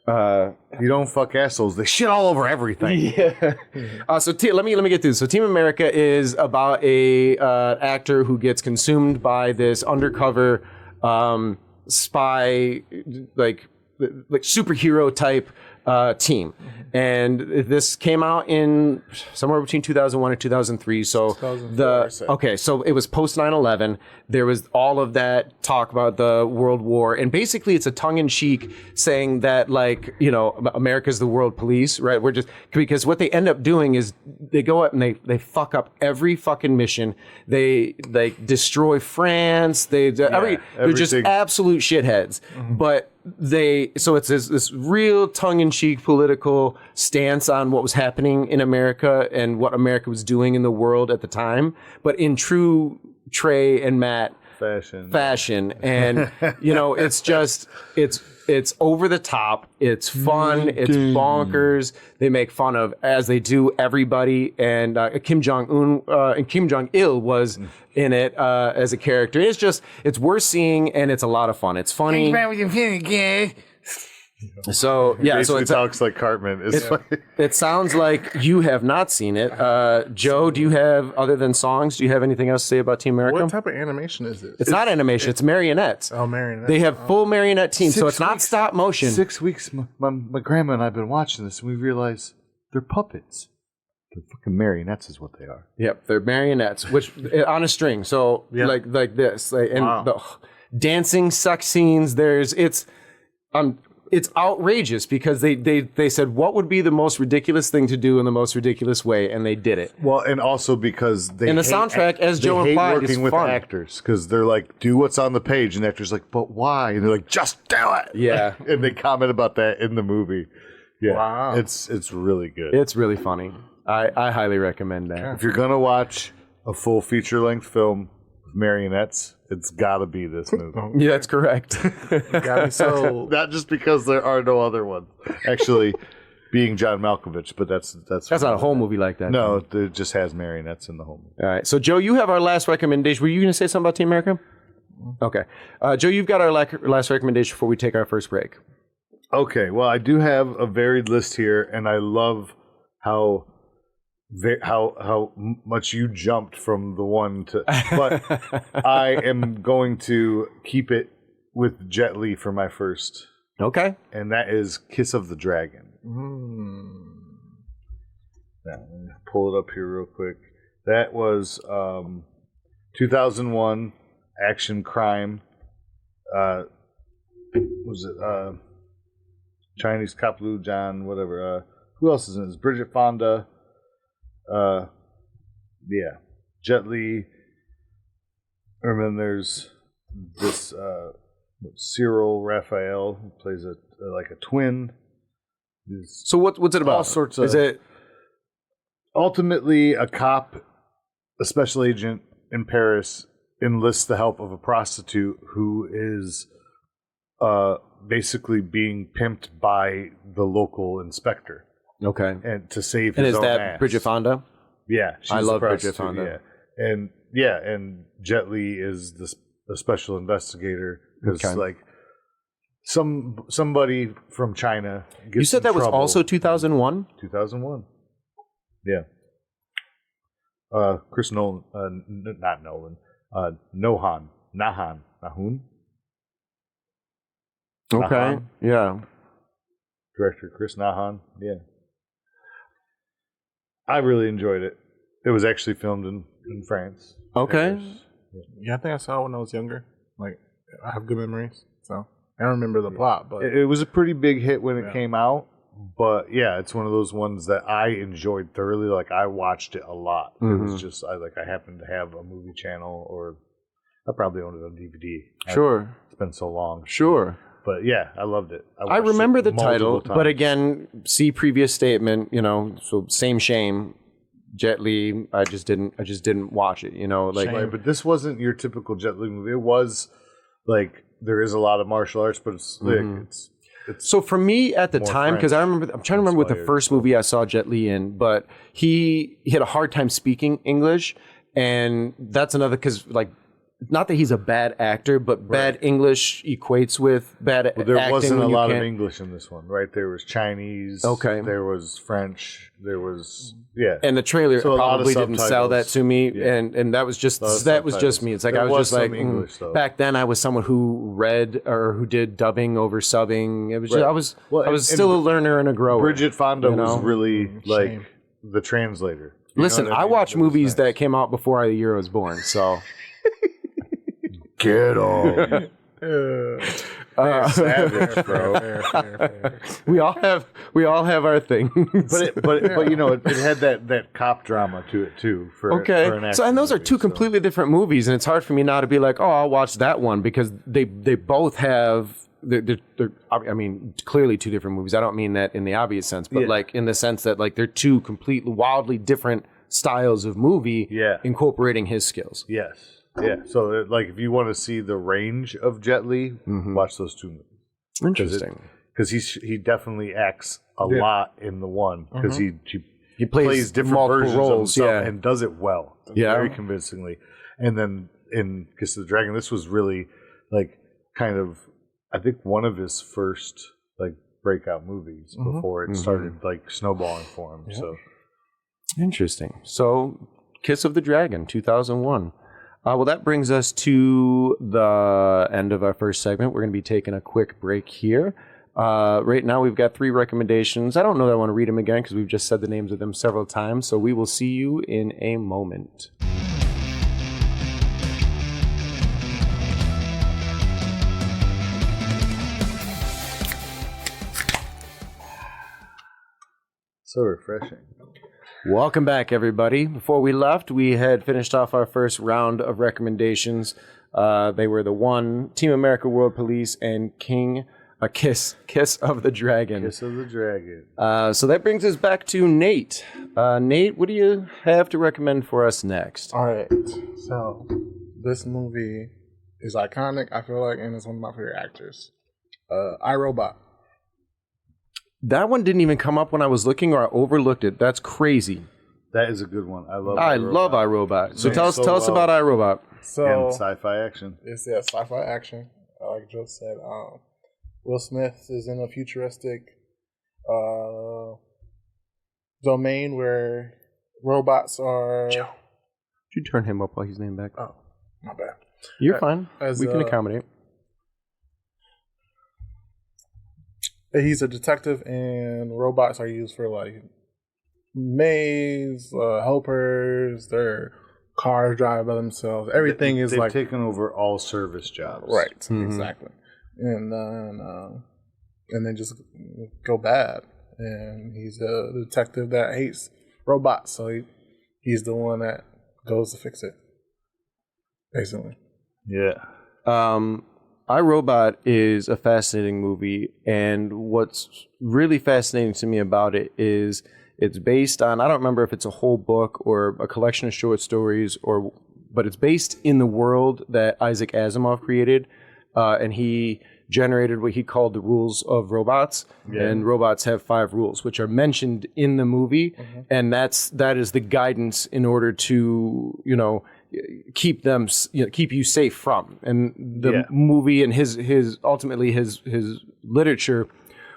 You don't fuck assholes. They shit all over everything. Yeah. Let me get through this. So Team America is about a actor who gets consumed by this undercover spy, like superhero type team, and this came out in somewhere between 2001 and 2003. So 2004, so it was post 9/11. There was all of that talk about the World War, and basically it's a tongue-in-cheek saying that, like, America's the world police, right? We're just, because what they end up doing is they go up and they fuck up every fucking mission. They destroy France. They're just everything. absolute shitheads. But so it's this real tongue-in-cheek political stance on what was happening in America and what America was doing in the world at the time, but in true Trey and Matt fashion. And it's over the top, it's fun, it's bonkers. They make fun of, as they do, everybody, and Kim Jong-un and Kim Jong-il was in it as a character. It's worth seeing, and it's a lot of fun. It's funny. So Basically talks like Cartman. It sounds like you have not seen it. Joe, do you have, other than songs, do you have anything else to say about Team America? what type of animation is it? It's not animation, it's marionettes. Oh, marionettes. They have full marionette teams, so it's not weeks- stop motion. 6 weeks, my grandma and I have been watching this, and we realized they're puppets. They're fucking marionettes is what they are. Yep, they're marionettes, which on a string. So like this, and the dancing sex scenes. It's outrageous because they said what would be the most ridiculous thing to do in the most ridiculous way, and they did it. Well, and also because they And the hate soundtrack, as they Joe hate implied, is working with fun. actors because they're like, do what's on the page, and the actors like, but why? And they're like, just do it. Yeah. And they comment about that in the movie. Yeah, Wow. it's really good. It's really funny. I highly recommend that. If you're gonna watch a full feature length film with marionettes, it's got to be this movie. Yeah, that's correct. Got me sold. Not just because there are no other ones. Actually, being John Malkovich, but that's That's not a whole movie like that. No, it just has marionettes in the whole movie. All right. So, Joe, you have our last recommendation. Were you going to say something about Team America? Okay. Joe, you've got our last recommendation before we take our first break. Okay, well, I do have a varied list here, and I love how much you jumped from the one to. But I am going to keep it with Jet Li for my first, Okay. and that is Kiss of the Dragon. Yeah, let me pull it up here real quick. That was 2001 action crime. Was it Chinese Cop Lu John, whatever. Who else is in this? Bridget Fonda. Yeah. Jet Li. And then there's this Cyril Raphael, who plays like a twin. So what's it about? All sorts of... Is it... Ultimately, a cop, a special agent in Paris, enlists the help of a prostitute who is basically being pimped by the local inspector. Okay. And to save and his own is that ass. Bridget Fonda? Yeah. I love Bridget Fonda. Yeah. And Jet Li is the special investigator. Because, like, somebody from China gets You said that was trouble. also 2001? 2001. Yeah. Chris Nolan, not Nolan, Nahun. Okay, Nahun? yeah. Director Chris Nahun, yeah. I really enjoyed it. It was actually filmed in France. Okay. Yeah, I think I saw it when I was younger. Like, I have good memories, so I don't remember the plot, but It was a pretty big hit when it came out. But yeah, it's one of those ones that I enjoyed thoroughly. Like, I watched it a lot. It was just I happened to have a movie channel, or I probably owned it on DVD. Sure. It's been so long. Sure. But yeah, I loved it. I remember the title, times. but again, see previous statement, so same shame. Jet Li, I just didn't watch it, like Right, but this wasn't your typical Jet Li movie. It was like there is a lot of martial arts, but it's So for me at the time, because I'm trying to remember what the first movie I saw Jet Li in, but he had a hard time speaking English, and that's another, because like, not that he's a bad actor, but bad English equates with bad acting. There wasn't a lot of can't- English in this one, right? There was Chinese. Okay. There was French. There was And the trailer So a lot of probably didn't sell that subtitles. to me, Yeah. and that was just subtitles. me. It's like There I was was just like some English, though. back then. I was someone who read or who did dubbing over subbing. It was just, I was Well, still a learner and a grower. Bridget Fonda you know? was really like Shame. the translator. You know Listen, what I mean? watched It was movies nice. that came out before the year I was born, so Get on. Savage, bro. fair. we all have our things. But it had that cop drama to it too. For Okay, for an so and action those are movie, two completely different movies, and it's hard for me now to be like, oh, I'll watch that one, because they both have. They're I mean, clearly two different movies. I don't mean that in the obvious sense, but like in the sense that like they're two completely wildly different styles of movie. Yeah. Incorporating his skills. Yes. Yeah. So like, if you want to see the range of Jet Li, watch those two movies. Interesting. Because he definitely acts a lot in the one, because he plays different multiple versions roles, of himself yeah. and does it well, very convincingly. And then in Kiss of the Dragon, this was really like kind of, I think, one of his first like breakout movies before it started like snowballing for him. So Interesting. So, Kiss of the Dragon, 2001. Well, that brings us to the end of our first segment. We're going to be taking a quick break here. Right now, we've got 3 recommendations. I don't know that I want to read them again because we've just said the names of them several times. So we will see you in a moment. so refreshing. Welcome back, everybody. Before we left, we had finished off our first round of recommendations. They were the one, Team America World Police, and Kiss of the Dragon. Kiss of the Dragon. So that brings us back to Nate. Nate, what do you have to recommend for us next? All right, so this movie is iconic, I feel like, and it's one of my favorite actors. iRobot. That one didn't even come up when I was looking, or I overlooked it. That's crazy. That is a good one. I love iRobot. So Yeah, tell us so about iRobot. So And sci-fi action. it's sci-fi action. Like Joe said, Will Smith is in a futuristic domain where robots are. Joe, could you turn him up while he's named back? Oh, my bad. You're fine. as, We can accommodate. He's a detective, and robots are used for like maids, helpers, their cars drive by themselves. Everything is They've taken over all service jobs. right, Mm-hmm. exactly, and then just go bad. And he's a detective that hates robots, so he's the one that goes to fix it, basically. Yeah. iRobot is a fascinating movie, and what's really fascinating to me about it is it's based on, I don't remember if it's a whole book or a collection of short stories, but it's based in the world that Isaac Asimov created, and he generated what he called the rules of robots. Yeah. And robots have 5 rules, which are mentioned in the movie, and that is the guidance in order to, keep them, keep you safe from. And the movie and his ultimately his literature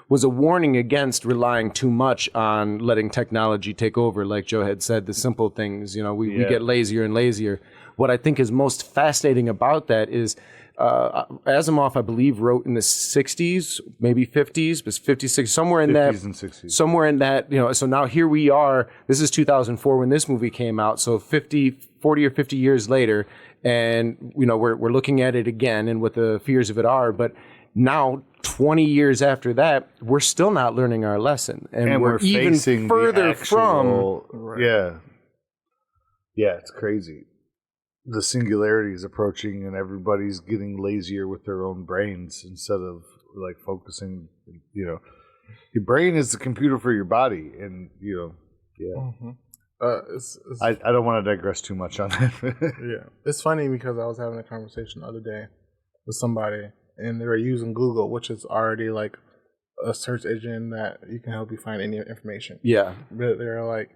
was a warning against relying too much on letting technology take over. Like Joe had said, the simple things, we get lazier and lazier. What I think is most fascinating about that is Asimov, I believe, wrote in the 60s, maybe 50s, but 56, somewhere in 50s and 60s. Somewhere in that, so now here we are. This is 2004 when this movie came out. So 40 or 50 years later, and, we're looking at it again and what the fears of it are. But now, 20 years after that, we're still not learning our lesson. And we're even further from. Yeah. Yeah, it's crazy. The singularity is approaching, and everybody's getting lazier with their own brains instead of like focusing. Your brain is the computer for your body, and I don't want to digress too much on that. Yeah, it's funny because I was having a conversation the other day with somebody, and they were using Google, which is already like a search engine that you can help you find any information. Yeah, but they're like,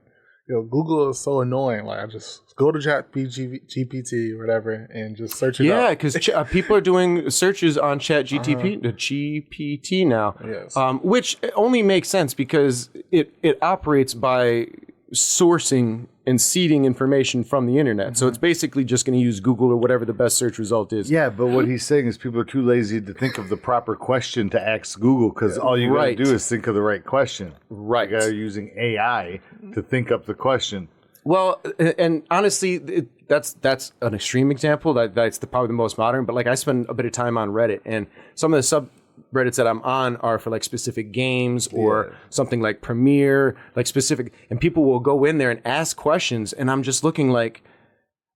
Google is so annoying. Like, I just go to GPT or whatever and just search it up. Yeah, because people are doing searches on GPT now. Yes. Which only makes sense because it operates by sourcing and seeding information from the internet. So it's basically just going to use Google or whatever the best search result is. Yeah, but what he's saying is people are too lazy to think of the proper question to ask Google because all you got to do is think of the right question. Right. You are using AI to think up the question. Well, and honestly, that's an extreme example. That's probably the most modern. But like, I spend a bit of time on Reddit, and some of the subreddits that I'm on are for like specific games or something like Premiere, like specific. And people will go in there and ask questions, and I'm just looking like,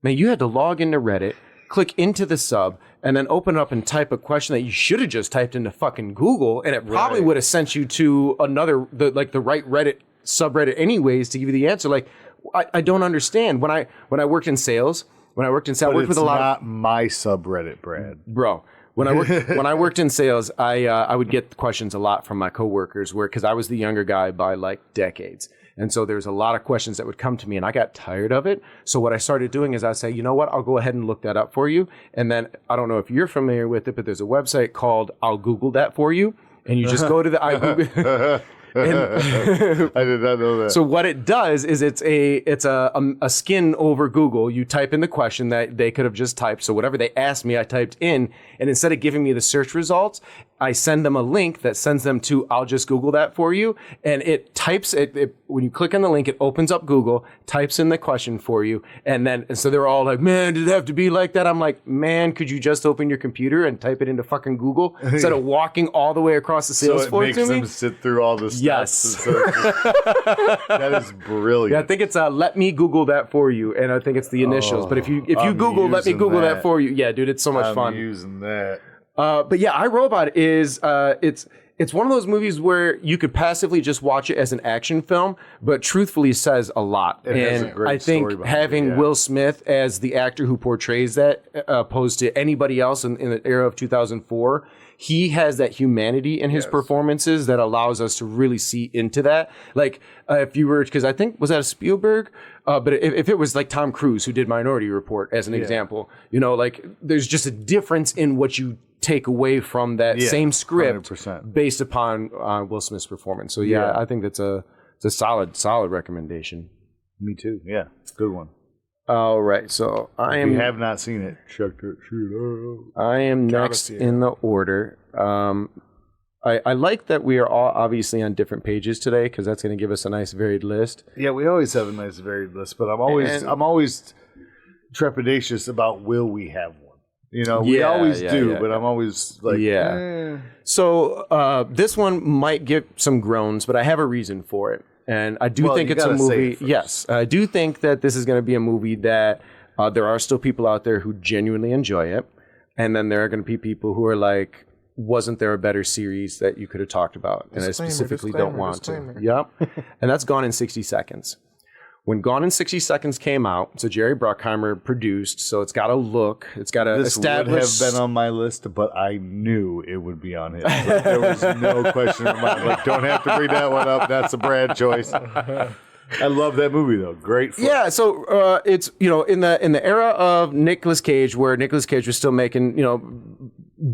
man, you had to log into Reddit, click into the sub, and then open up and type a question that you should have just typed into fucking Google, and it probably would have sent you to the right Reddit subreddit anyways to give you the answer. Like, I don't understand. When I worked in sales, I worked with a lot. It's not my subreddit, Brad. Bro, when I worked in sales, I would get questions a lot from my coworkers because I was the younger guy by like decades. And so there's a lot of questions that would come to me, and I got tired of it. So what I started doing is I say, you know what, I'll go ahead and look that up for you. And then I don't know if you're familiar with it, but there's a website called I'll Google That For You. And you just go to the iGoogle. I did not know that. So what it does is it's a skin over Google. You type in the question that they could have just typed. So whatever they asked me, I typed in, and instead of giving me the search results, I send them a link that sends them to I'll just Google that for you, and it types it. When you click on the link, it opens up Google, types in the question for you, and so they're all like, "Man, did it have to be like that?" I'm like, "Man, could you just open your computer and type it into fucking Google instead of walking all the way across the Salesforce so it makes to me?" them sit through all this. Yes. That is brilliant. Yeah, I think it's let me Google that for you, and I think it's the initials. But if you Google let me Google that for you, yeah, dude, it's so much fun. I'm using that. But yeah, iRobot is it's one of those movies where you could passively just watch it as an action film, but truthfully says a lot. It has a great I think story having it, yeah. Will Smith as the actor who portrays that, opposed to anybody else in the era of 2004, he has that humanity in his performances that allows us to really see into that. Like, if you were, because I think, was that a Spielberg? But if it was like Tom Cruise, who did Minority Report as an example, like there's just a difference in what you take away from that same script 100%. Based upon Will Smith's performance. So I think it's a solid recommendation. Me too. Yeah, good one. All right, so If you have not seen it, check it out. I am next in the order. I like that we are all obviously on different pages today because that's going to give us a nice varied list. Yeah, we always have a nice varied list, but I'm always trepidatious about will we have one. You know, we always do, but I'm always like, So this one might get some groans, but I have a reason for it. And I do think it's a movie. Yes, I do think that this is going to be a movie that there are still people out there who genuinely enjoy it. And then there are going to be people who are like, wasn't there a better series that you could have talked about? And I specifically don't want to. Yep. And that's Gone in 60 Seconds. When Gone in 60 Seconds came out, so Jerry Bruckheimer produced, so it's got a look, it's got a established... This would have been on my list, but I knew it would be on his. Like, there was no question in my mind. Like, don't have to bring that one up. That's a Brad choice. I love that movie though. Great fun. Yeah, so it's in the era of Nicolas Cage, where Nicolas Cage was still making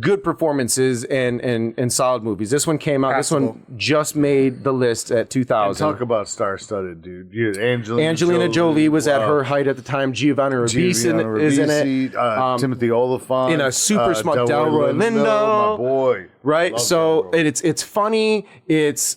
good performances and solid movies. This one came out. This one just made the list at 2000. And talk about star-studded, dude. Angelina Jolie was at her height at the time. Giovanni Ribisi is in it. Timothy Oliphant in a super smart Delroy Lindo, my boy. Right. Love so it's funny. It's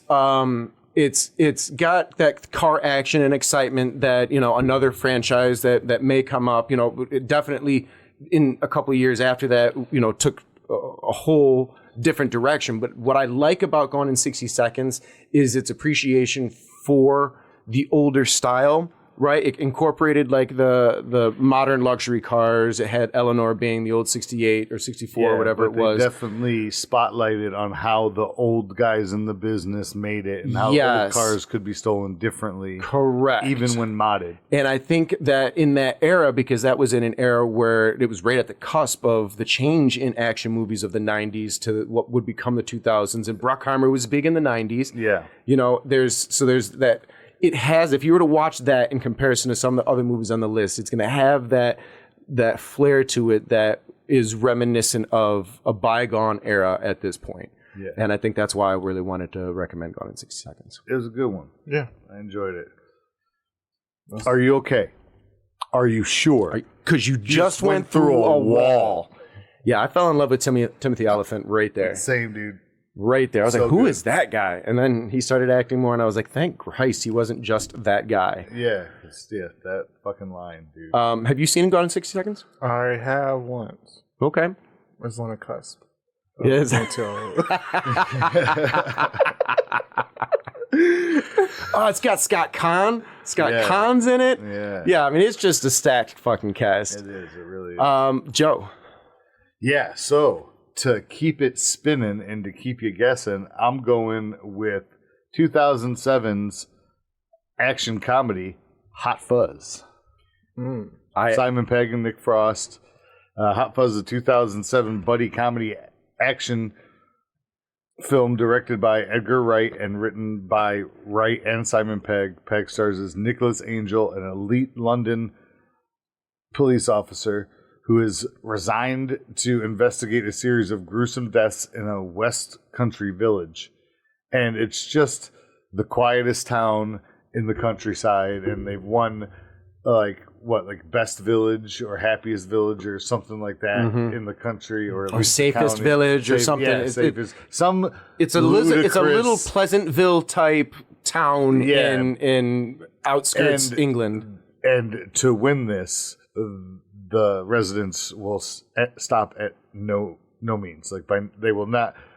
got that car action and excitement that another franchise that may come up. It definitely in a couple of years after that took a whole different direction. But what I like about Gone in 60 Seconds is its appreciation for the older style. Right, it incorporated like the modern luxury cars. It had Eleanor being the old 68 or 64 or whatever it was. Definitely spotlighted on how the old guys in the business made it and how old cars could be stolen differently. Correct, even when modded. And I think that in that era, because that was in an era where it was right at the cusp of the change in action movies of the 90s to what would become the 2000s, and Bruckheimer was big in the 90s. Yeah, there's that. It has, if you were to watch that in comparison to some of the other movies on the list, it's going to have that flair to it that is reminiscent of a bygone era at this point. Yeah. And I think that's why I really wanted to recommend Gone in 60 Seconds. It was a good one. Yeah. I enjoyed it. Are you okay? Are you sure? Because you just went through a wall. Yeah, I fell in love with Timothy Oliphant right there. Same, dude. Right there. I was like, who is that guy? And then he started acting more, and I was like, thank Christ he wasn't just that guy. Yeah, that fucking line, dude. Have you seen Gone in 60 Seconds? I have once. Okay. It's on a cusp. Yes. Oh, it's got Scott Conn. Conn's in it. Yeah. Yeah, I mean, it's just a stacked fucking cast. It is. It really is. Joe. Yeah, so... to keep it spinning and to keep you guessing, I'm going with 2007's action comedy Hot Fuzz. Simon Pegg and Nick Frost. Hot Fuzz is a 2007 buddy comedy action film directed by Edgar Wright and written by Wright and Simon Pegg. Pegg stars as Nicholas Angel, an elite London police officer who is resigned to investigate a series of gruesome deaths in a West Country village. And it's just the quietest town in the countryside, and they've won best village or happiest village or something like that in the country, or safest village or something. Yeah, safest. It's a little Pleasantville type town in outskirts England. And to win this, the residents will stop at no means.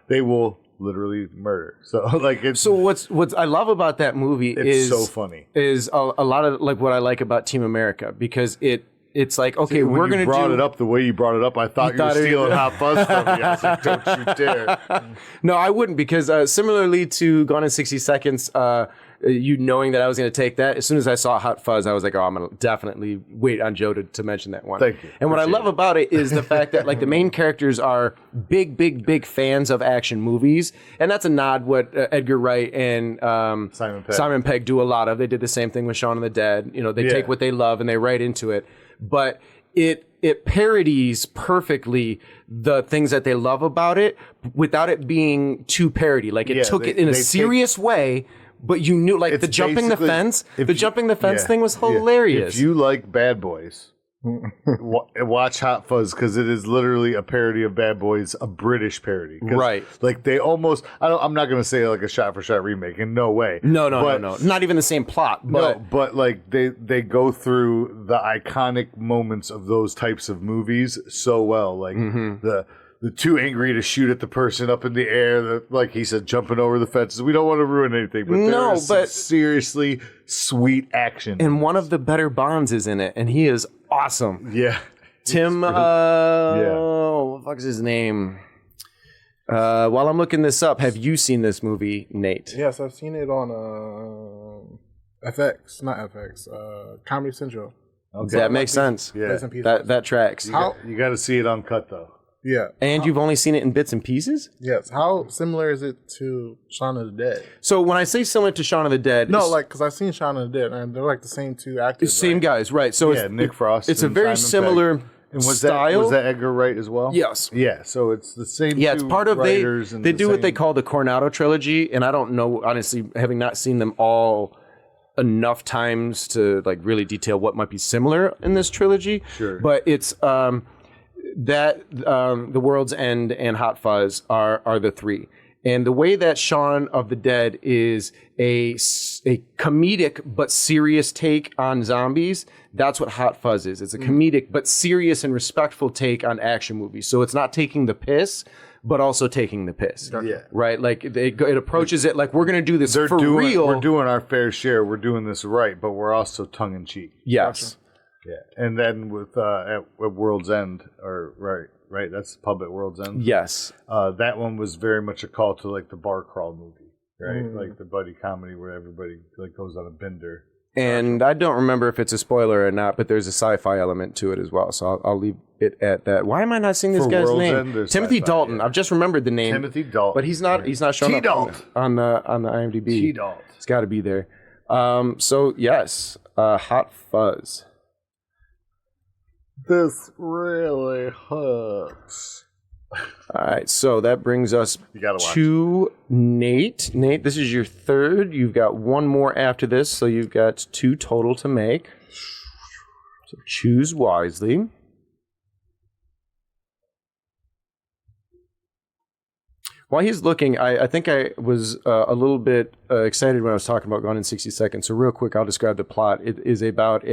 They will literally murder. So what's I love about that movie is so funny. Is a lot of like what I like about Team America, because it's like, okay, we're going to brought it up the way you brought it up. I thought you were stealing Hot Fuzz from me. I was like, don't you dare. No, I wouldn't, because similarly to Gone in 60 Seconds, you knowing that I was going to take that, as soon as I saw Hot Fuzz, I was like, oh, I'm going to definitely wait on Joe to mention that one. Thank you. And what I love about it is the fact that like the main characters are big fans of action movies. And that's a nod what Edgar Wright and Simon Pegg do a lot of. They did the same thing with Shaun of the Dead. They take what they love and they write into it. But it parodies perfectly the things that they love about it without it being too parody. Like it took it in a serious way, but you knew, like the jumping the fence. The jumping the fence thing was hilarious. If you like Bad Boys, Watch Hot Fuzz, because it is literally a parody of Bad Boys, a British parody. Right. Like they almost, I'm not going to say like a shot for shot remake, in no way. No. Not even the same plot. But like they go through the iconic moments of those types of movies so well. Like the too angry to shoot at the person up in the air, like he said, jumping over the fences. We don't want to ruin anything, but some seriously sweet action. And one of the better Bonds is in it, and he is awesome. Yeah. Tim, what the fuck's his name? While I'm looking this up, have you seen this movie, Nate? Yes, I've seen it on Comedy Central. Okay. That makes sense. Yeah. That tracks. You got to see it uncut, though. Yeah. And you've only seen it in bits and pieces? Yes. How similar is it to Shaun of the Dead? So when I say similar to Shaun of the Dead... No, like, because I've seen Shaun of the Dead, and they're like the same two actors. Same guys, right. So it's Nick Frost. It's a very similar style. Was that Edgar Wright as well? Yes. Yeah, so it's the same it's part of... They do what they call call the Coronado trilogy, and I don't know, honestly, having not seen them all enough times to like really detail what might be similar in this trilogy. Sure. But it's... The World's End and Hot Fuzz are the three. And the way that Shaun of the Dead is a comedic but serious take on zombies, that's what Hot Fuzz is. It's a comedic but serious and respectful take on action movies. So it's not taking the piss, but also taking the piss. Yeah. Right? Like it approaches it like we're going to do this real. We're doing our fair share. We're doing this right, but we're also tongue-in-cheek. Yes. Gotcha. Yeah, and then with at World's End, right, that's the pub at World's End. Yes, that one was very much a call to like the bar crawl movie, right? Like the buddy comedy where everybody like goes on a bender. And I don't remember if it's a spoiler or not, but there's a sci-fi element to it as well. So I'll leave it at that. Why am I not seeing this guy's name? Timothy Dalton. I've just rememred the name. Timothy Dalton, but he's not showing up on the IMDb. T Dalton. It's got to be there. So yes, Hot Fuzz. This really hurts. All right, so that brings us to Nate. Nate, this is your third. You've got one more after this, so you've got two total to make. So choose wisely. While he's looking, I think I was a little bit excited when I was talking about Gone in 60 Seconds. So real quick, I'll describe the plot. It is about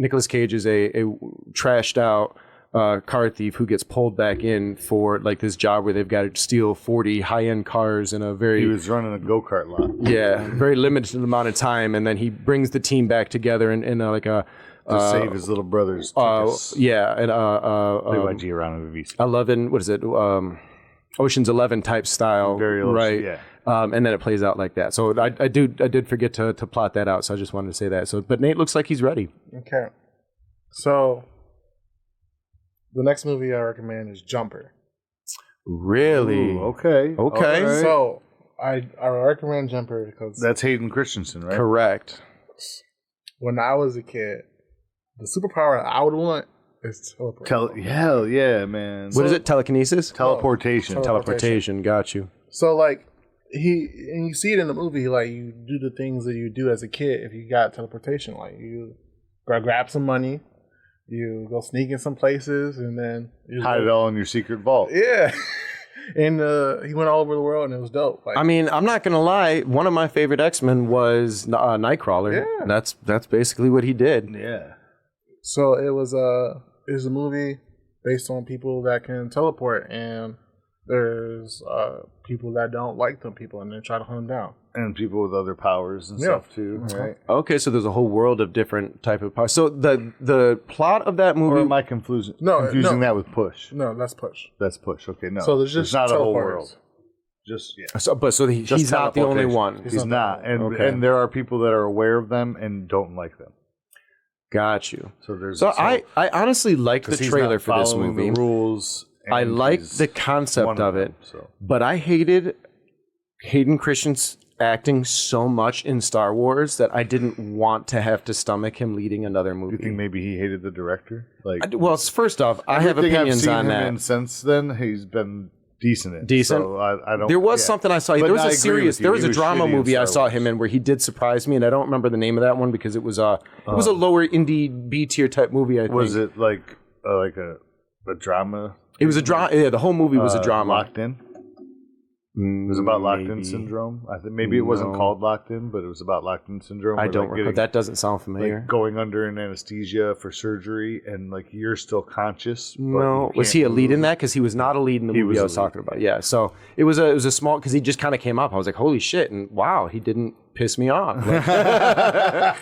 Nicolas Cage is a trashed out car thief who gets pulled back in for like this job where they've got to steal 40 high-end cars in a very... He was running a go-kart lot. Yeah, very limited amount of time, and then he brings the team back together in like a... to save his little brothers. Yeah, and played by Giovanni Ribisi. 11, what is it? Ocean's 11 type style, very old, right? Yeah. And then it plays out like that. So I did forget to plot that out. So I just wanted to say that. So, but Nate looks like he's ready. Okay. So the next movie I recommend is Jumper. Really? Ooh, okay. So I recommend Jumper because that's Hayden Christensen, right? Correct. When I was a kid, the superpower I would want is teleport. Hell yeah, man. What is it? Telekinesis? Teleportation. Teleportation. Got you. So like you see it in the movie, like you do the things that you do as a kid if you got teleportation. Like you grab some money, you go sneak in some places, and then you hide it all in your secret vault. Yeah. And he went all over the world, and it was dope. Like, I mean, I'm not gonna lie. One of my favorite X-Men was Nightcrawler. Yeah. That's basically what he did. Yeah. So it was a movie based on people that can teleport, and there's people that don't like them people, and they try to hunt them down. And people with other powers and stuff too, right? Okay, so there's a whole world of different type of powers. So the plot of that movie. Or am I confusing that with Push? No, that's Push. That's Push. Okay, no. So there's not a whole world. Just He's not the only one. He's not, and there are people that are aware of them and don't like them. Got you. So I honestly liked the trailer for this movie. The rules. I liked the concept of it, but I hated Hayden Christensen's acting so much in Star Wars that I didn't want to have to stomach him leading another movie. You think maybe he hated the director? Well, first off, I have opinions on that. And since then, he's been decent. Decent. So I don't. There was something I saw. But There was I a agree serious. with you. There was He a drama shitty in movie I Star saw him Wars. in where he did surprise me, and I don't remember the name of that one because it was a lower indie B tier type movie. I think. Was it like a drama? It was a drama. Yeah, the whole movie was a drama. Locked In. It was about locked in syndrome. I think maybe it wasn't called Locked In, but it was about locked in syndrome. I where, don't like, recall. getting, That doesn't sound familiar. like going under an anesthesia for surgery, and like you're still conscious. But No, you was he a can't lead in move. that? Because he was not a lead in the He movie was I a was lead. talking about. Yeah, so it was a small because he just kind of came up. I was like, holy shit, and wow, he didn't piss me off. Like,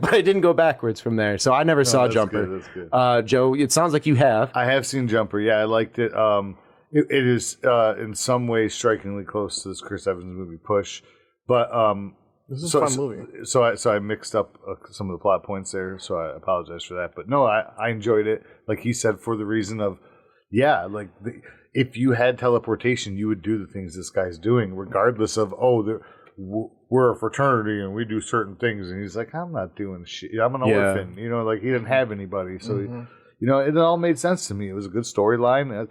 but it didn't go backwards from there. So I never saw that's Jumper. good, that's good. Joe, it sounds like you have. I have seen Jumper. Yeah, I liked it. It is in some ways strikingly close to this Chris Evans movie Push, but This is a fun movie. So I mixed up some of the plot points there, so I apologize for that. But no, I enjoyed it. Like he said, for the reason of, if you had teleportation, you would do the things this guy's doing, regardless of we're a fraternity and we do certain things. And he's like, I'm not doing shit. I'm an orphan. You know, like he didn't have anybody, so it all made sense to me. It was a good storyline.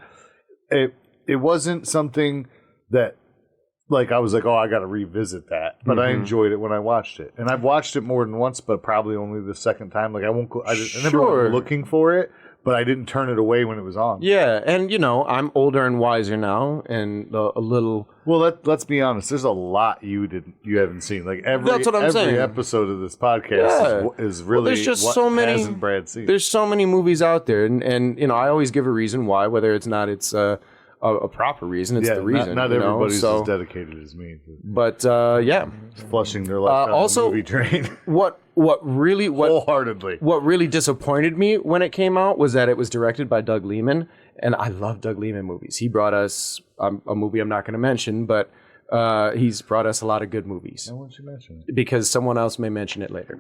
It wasn't something that, like, I was like, I got to revisit that. But I enjoyed it when I watched it. And I've watched it more than once, but probably only the second time. Like, I never went looking for it, but I didn't turn it away when it was on. Yeah, and I'm older and wiser now, and a little. Well, let's be honest. There's a lot you haven't seen. Like That's what I'm saying. Every episode of this podcast is really there's just what so many. hasn't Brad seen. There's so many movies out there, and I always give a reason why, whether it's not a proper reason. It's the reason. Not everybody's so, as dedicated as me. But Flushing their life down also, the movie drain. what Wholeheartedly. What really disappointed me when it came out was that it was directed by Doug Liman, and I love Doug Liman movies. He brought us a movie I'm not going to mention, but he's brought us a lot of good movies. Why don't you mention it? Because someone else may mention it later.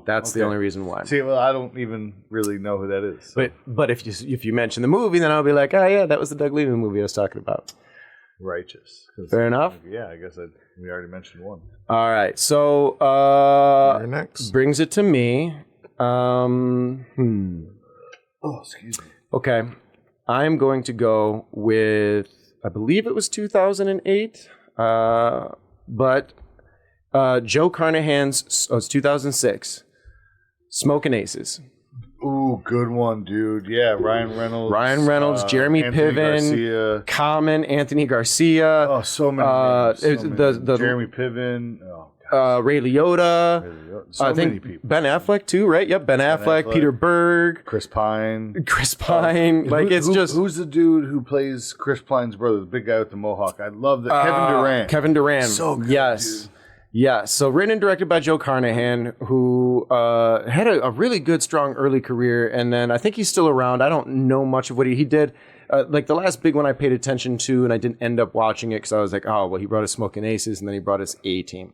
That's the only reason why. See, well, I don't even really know who that is. So. But if you mention the movie, then I'll be like, oh yeah, that was the Doug Liman movie I was talking about. Righteous. Fair enough. Yeah, I guess we already mentioned one. All right, so You're next. brings it to me. Oh, excuse me. Okay, I'm going to go with, I believe it was 2008, but Joe Carnahan's, it's 2006, Smoking Aces. Ooh, good one, dude. Yeah, Ryan Reynolds. Jeremy Anthony Piven, Garcia. Common, Anthony Garcia. Oh, so many names. the Jeremy Piven. Oh, Ray Liotta. so I many think people. Ben Affleck too, right? Yep, Ben Affleck, Peter Berg, Chris Pine. Chris Pine. Who's the dude who plays Chris Pine's brother, the big guy with the mohawk? I love that. Kevin Durant. Kevin Durant. So good, yes. dude. Yeah, so written and directed by Joe Carnahan, who had a really good, strong early career, and then I think he's still around. I don't know much of what he did. Like the last big one I paid attention to, and I didn't end up watching it because I was like, oh, well, he brought us Smoking Aces, and then he brought us A-Team.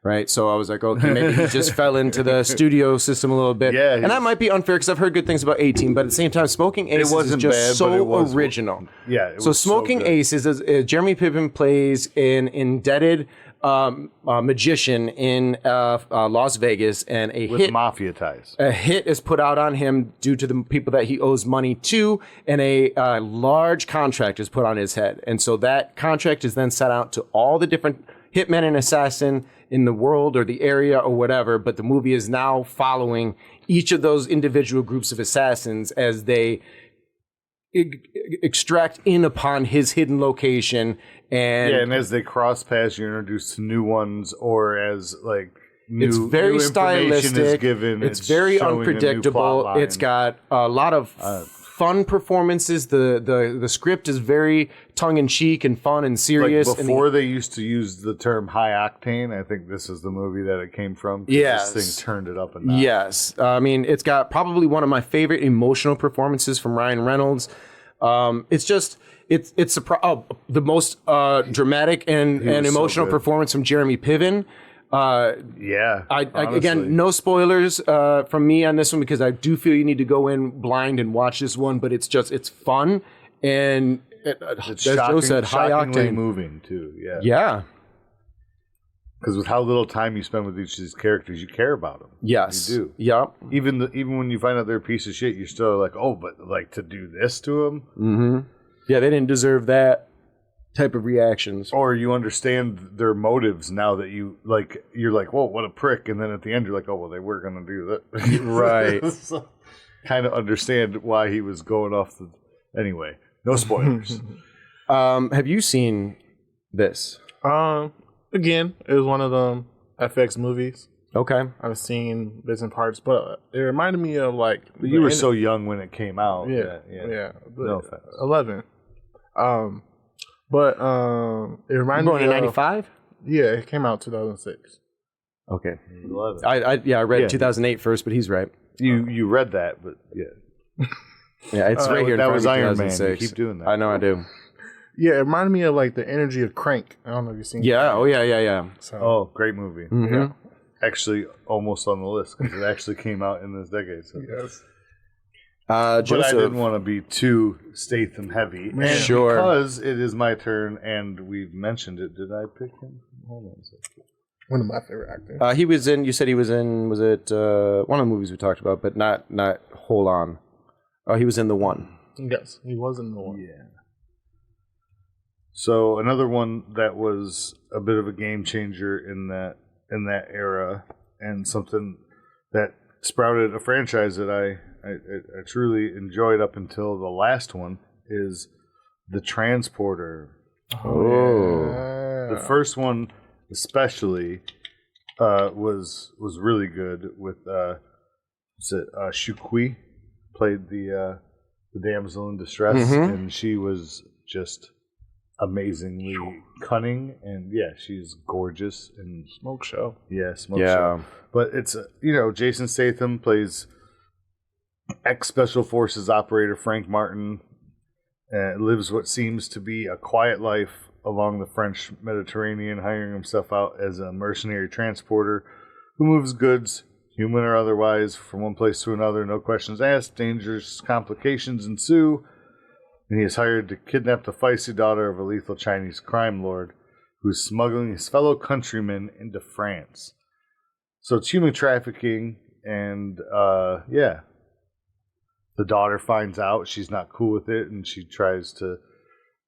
Right, so I was like, okay, maybe he just fell into the studio system a little bit, Yeah, and that might be unfair because I've heard good things about A-Team, but at the same time, Smoking Aces is wasn't just bad, but so it was- original. Yeah, it So was Smoking good. Aces is Jeremy Piven plays an indebted magician in Las Vegas, and with mafia ties. a hit is put out on him due to the people that he owes money to, and a large contract is put on his head. And so that contract is then set out to all the different hitmen and assassin in the world or the area or whatever, but the movie is now following each of those individual groups of assassins as they extract in upon his hidden location. And as they cross paths, you're introduced to new ones, or as like it's very new information is stylistic. given. It's very showing a new unpredictable. plot line. It's got a lot of fun performances. The script is very tongue in cheek and fun and serious. Like before, they used to use the term high octane. I think this is the movie that it came from. Yes. This thing turned it up a notch. Yes, I mean it's got probably one of my favorite emotional performances from Ryan Reynolds. It's just it's the most dramatic and was so emotional good. performance from Jeremy Piven. Yeah. I honestly. again, no spoilers from me on this one because I do feel you need to go in blind and watch this one. But it's fun and It's as Joe said, high shockingly octane. moving too. Yeah. Yeah. Because with how little time you spend with each of these characters, you care about them. Yes. You do. Yep. Even when you find out they're a piece of shit, you're still like, oh, but like to do this to them. Mm-hmm. Yeah, they didn't deserve that type of reactions. Or you understand their motives now that you're like, whoa, what a prick. And then at the end, you're like, oh, well, they were going to do that. Right. So, kind of understand why he was going off the... Anyway, no spoilers. Have you seen this? Again, it was one of them FX movies. Okay. I've seen bits and parts, but it reminded me of like... You were so young when it came out. Yeah. No offense. 11. But it reminded me Born in 95? Yeah, it came out 2006. Okay. 11. I read 2008 first, but he's right. You read that, but yeah. Yeah, it's right here in that front was of me, Iron Man. 2006. You keep doing that. I know I do. Yeah, it reminded me of like the energy of Crank. I don't know if you've seen Yeah, Crank. oh yeah. So, Oh, great movie. Mm-hmm. Yeah. Actually, almost on the list because it actually came out in this decade. So. yes. Joseph, But I didn't want to be too Statham heavy. Man. And Sure. because it is my turn and we've mentioned it, did I pick him? Hold on a second. One of my favorite actors. he was in. You said he was in. Was it one of the movies we talked about? But not. Hold on. Oh, he was in the one. Yes, he was in the one. Yeah. So another one that was a bit of a game changer in that era, and something that sprouted a franchise that I truly enjoyed up until the last one is The Transporter. Oh. The first one especially was really good with Shukui played the damsel in distress, and she was just amazingly cunning, and yeah, she's gorgeous and Smoke show. yeah, show. But it's Jason Statham plays ex-Special Forces operator Frank Martin, lives what seems to be a quiet life along the French Mediterranean, hiring himself out as a mercenary transporter who moves goods, human or otherwise, from one place to another, no questions asked. Dangerous complications ensue, and he is hired to kidnap the feisty daughter of a lethal Chinese crime lord who is smuggling his fellow countrymen into France. So it's human trafficking, and the daughter finds out. She's not cool with it, and she tries to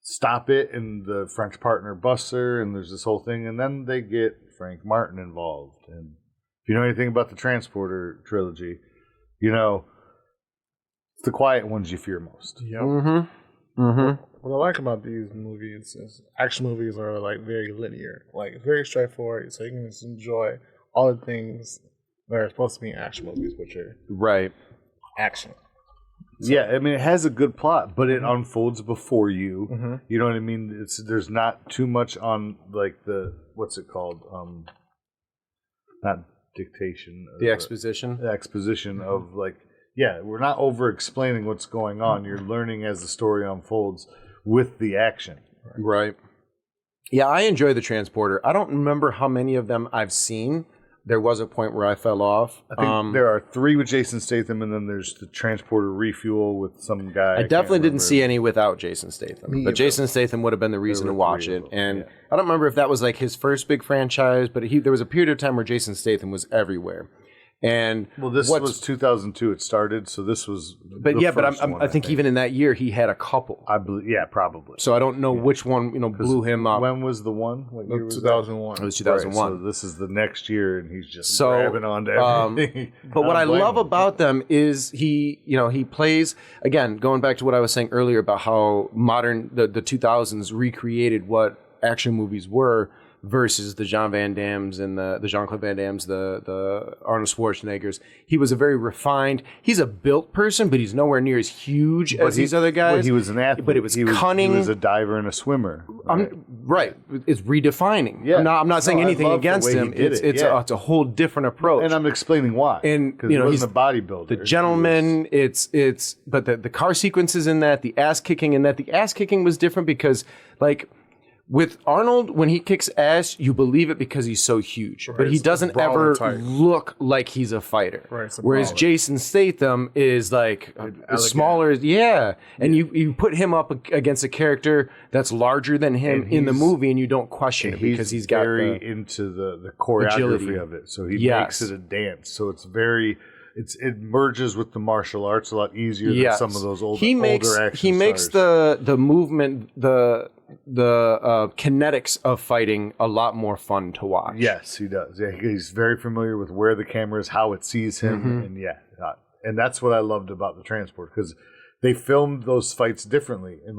stop it, and the French partner busts her, and there's this whole thing, and then they get Frank Martin involved. And if you know anything about the Transporter trilogy, it's the quiet ones you fear most. Yep. What I like about these movies is action movies are like very linear, like very straightforward, so you can just enjoy all the things that are supposed to be in action movies, which are Right. action. Yeah, I mean, it has a good plot, but it unfolds before you. You know what I mean? There's not too much on like what's it called? Not dictation. The exposition. The exposition of like, yeah, we're not over explaining what's going on. You're learning as the story unfolds with the action. Right. Yeah, I enjoy the Transporter. I don't remember how many of them I've seen. There was a point where I fell off. I think there are 3 with Jason Statham, and then there's the Transporter Refuel with some guy. I definitely didn't see any without Jason Statham. But Jason Statham would have been the reason to watch it. And I don't remember if that was like his first big franchise, but there was a period of time where Jason Statham was everywhere. And this was 2002. It started, so this was. I think even in that year he had a couple. I believe, probably. So I don't know which one blew him up. When was the one? What year was 2001. It was 2001. Right, so this is the next year, and he's just grabbing onto everything. But what I love about them is he plays, again, going back to what I was saying earlier about how modern the 2000s recreated what action movies were. Versus the Jean Van Dammes and the Jean-Claude Van Dammes, the Arnold Schwarzeneggers. He was a very refined, he's a built person, but he's nowhere near as huge as these other guys. But he was an athlete. But it was cunning. He was a diver and a swimmer. Right. It's redefining. Yeah. I'm not saying anything against him. It's a whole different approach. And I'm explaining why. And because he wasn't a bodybuilder. The gentleman, but the car sequences in that, the ass kicking in that, the ass kicking was different because like with Arnold, when he kicks ass, you believe it because he's so huge. Right, but he doesn't ever look like he's a fighter. Right, whereas Jason Statham is like smaller. Yeah. And you put him up against a character that's larger than him in the movie, and you don't question it because he's got very into the choreography agility of it. So he makes it a dance. So it's very it merges with the martial arts a lot easier than some of those older action He makes stars. the movement, the kinetics of fighting a lot more fun to watch. Yes, he does. Yeah, he's very familiar with where the camera is, how it sees him, and that's what I loved about the Transport, because they filmed those fights differently, and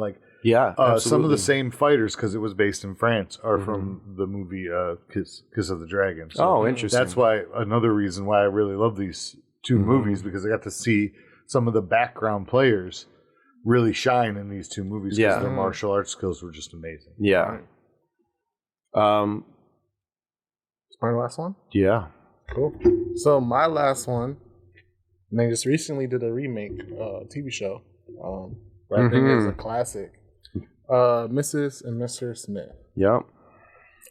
some of the same fighters, because it was based in France, are from the movie Kiss of the Dragon. So interesting. That's why another reason why I really love these two movies, because I got to see some of the background players really shine in these two movies, because their martial arts skills were just amazing. Yeah. It's my last one? Yeah. Cool. So my last one, they just recently did a remake TV show. I think it's a classic. Mrs. and Mr. Smith. Yep.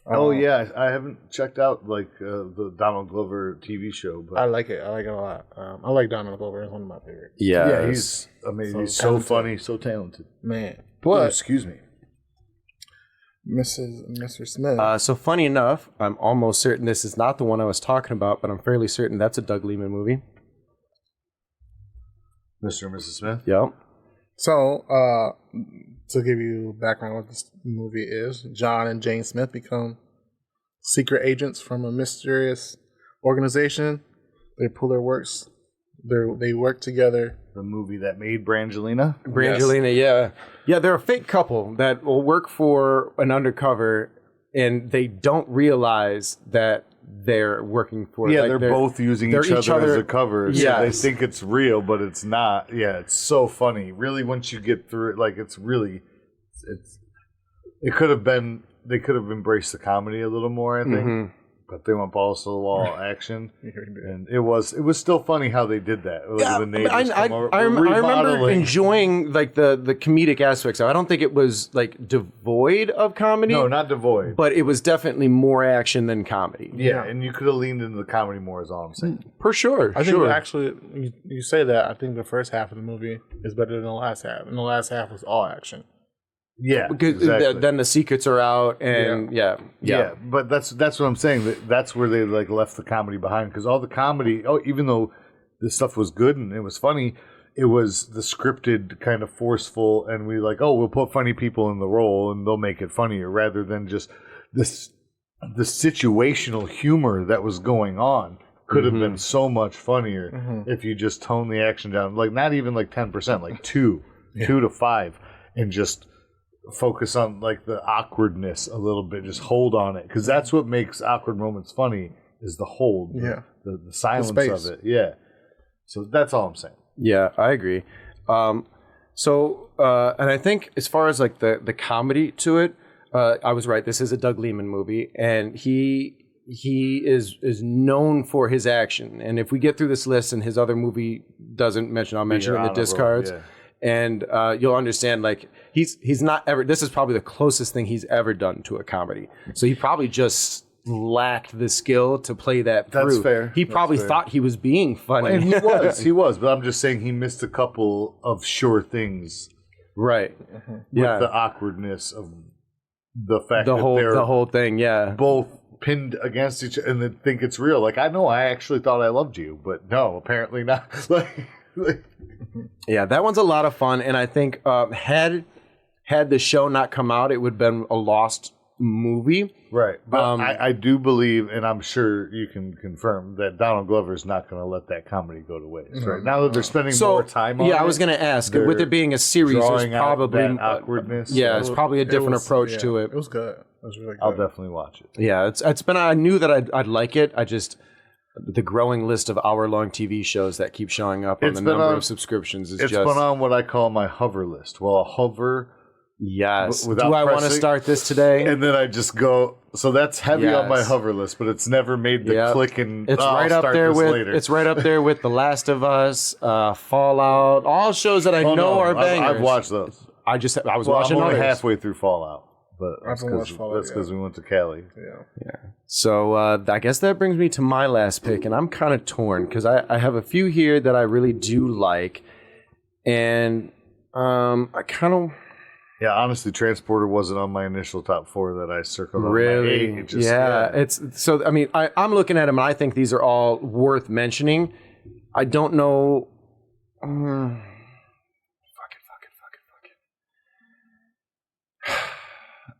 I haven't checked out the Donald Glover TV show, but I like it. I like it a lot. I like Donald Glover. He's one of my favorites. Yeah, he's amazing. He's so funny, so talented. Man. But excuse me. Mrs. and Mr. Smith. So funny enough, I'm almost certain this is not the one I was talking about, but I'm fairly certain that's a Doug Liman movie. Mr. and Mrs. Smith? Yep. So, to give you background what this movie is, John and Jane Smith become secret agents from a mysterious organization. They pull their works. They work together. The movie that made Brangelina? Brangelina, yeah. Yeah, they're a fake couple that will work for an undercover, and they don't realize that they're working for... Yeah, they're both using each other as a cover. Yeah, so they think it's real, but it's not. Yeah, it's so funny. Really, once you get through it, it's really... It could have been... They could have embraced the comedy a little more, I think. But they went balls to the wall action, and it was still funny how they did that. I remember enjoying the comedic aspects. I don't think it was devoid of comedy. No, not devoid, but it was definitely more action than comedy. Yeah, and you could have leaned into the comedy more. Is all I'm saying. For sure. I think actually, you say that. I think the first half of the movie is better than the last half, and the last half was all action. Yeah, because then the secrets are out, and but that's what I'm saying. That's where they left the comedy behind, because all the comedy, even though the stuff was good and it was funny, it was the scripted kind of forceful, and we'll put funny people in the role and they'll make it funnier, rather than just the situational humor that was going on could have been so much funnier if you just tone the action down, not even 10%, 2 to 5, and just focus on the awkwardness a little bit, just hold on it, because that's what makes awkward moments funny, is the hold, the silence of it. So that's all I'm saying. I agree. And I think as far as the comedy to it, I was right, this is a Doug Liman movie, and he is known for his action, and if we get through this list and his other movie doesn't mention, I'll mention it in the discards. And you'll understand, he's not ever... This is probably the closest thing he's ever done to a comedy. So he probably just lacked the skill to play that through. That's fair. He probably thought he was being funny. And he was. But I'm just saying he missed a couple of sure things. Right. With the awkwardness of the fact the whole thing, both pinned against each other and they think it's real. I know I actually thought I loved you, but no, apparently not. Yeah, that one's a lot of fun, and I think had the show not come out, it would have been a lost movie. Right, but I do believe, and I'm sure you can confirm, that Donald Glover is not going to let that comedy go to waste. Right now that they're spending more time on it. Yeah, I was going to ask, with it being a series, there's probably awkwardness. It's probably a different approach to it. It was good. It was really good. I'll definitely watch it. Yeah, it's been. I knew that I'd like it. I just... The growing list of hour-long TV shows that keep showing up on the number of subscriptions is it's been on what I call my hover list. Well, I'll hover. Yes. Do I want to start this today? And then I just go. So that's heavy on my hover list, but it's never made the click and it's right up there with later. It's right up there with The Last of Us, Fallout, all shows that I know are bangers. I've watched those. I was watching. I'm only halfway through Fallout. But that's because we went to Cali. Yeah. So I guess that brings me to my last pick, and I'm kind of torn because I have a few here that I really do like, and I kind of... Yeah, honestly, Transporter wasn't on my initial top 4 that I circled. Really? On my 8. It's so. I mean, I'm looking at them, and I think these are all worth mentioning. I don't know. Fuck it.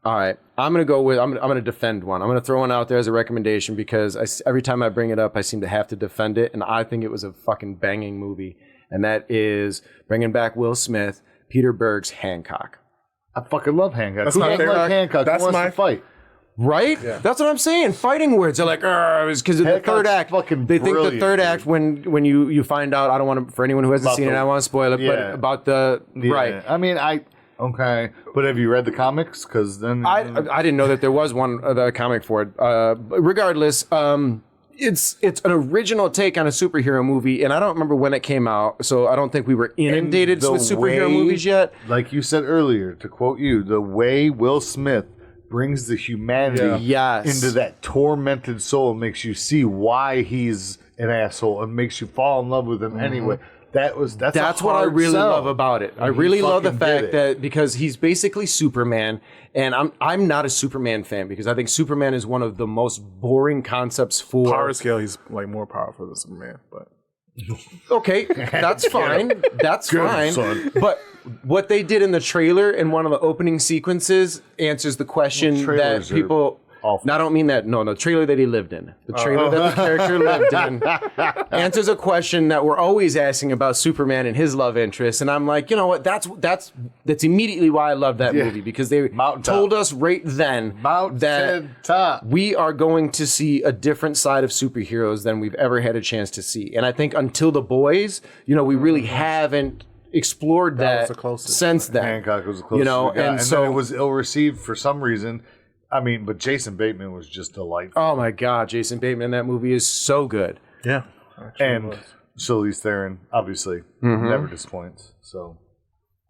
All right, I'm gonna defend one. I'm gonna throw one out there as a recommendation because every time I bring it up, I seem to have to defend it, and I think it was a fucking banging movie, and that is bringing back Will Smith, Peter Berg's Hancock. I fucking love Hancock. That's Who my doesn't favorite. like Hancock? That's Who wants my to fight? Right? Yeah. That's what I'm saying. Fighting words. They're like, because in the third act, fucking they think the brilliant, third dude. act when you find out. I don't want to, for anyone who hasn't About seen it, I don't want to spoil it. yeah. But about the right. I mean, okay. But have you read the comics? Because then I didn't know that there was one the comic for it. But regardless, it's an original take on a superhero movie, and I don't remember when it came out, so I don't think we were inundated with superhero movies yet. Like you said earlier, to quote you, the way Will Smith brings the humanity into that tormented soul makes you see why he's an asshole and makes you fall in love with him anyway. That's what I really sell. love about it. I really love the fact that because he's basically Superman, and I'm not a Superman fan because I think Superman is one of the most boring concepts for Power scale, he's like more powerful than Superman, but okay, that's fine. That's fine. Son. But what they did in the trailer in one of the opening sequences answers the question that people. Awful. No, I don't mean that. No, the trailer that he lived in. The trailer that the character lived in answers a question that we're always asking about Superman and his love interest. And I'm like, you know what? That's immediately why I love that movie, because they told us right then that we are going to see a different side of superheroes than we've ever had a chance to see. And I think until The Boys, we really haven't explored that since then. Hancock was the closest. And so then it was ill received for some reason. I mean, but Jason Bateman was just delightful. Oh my God, Jason Bateman in that movie is so good. yeah. And Charlize Theron, obviously, never disappoints. So,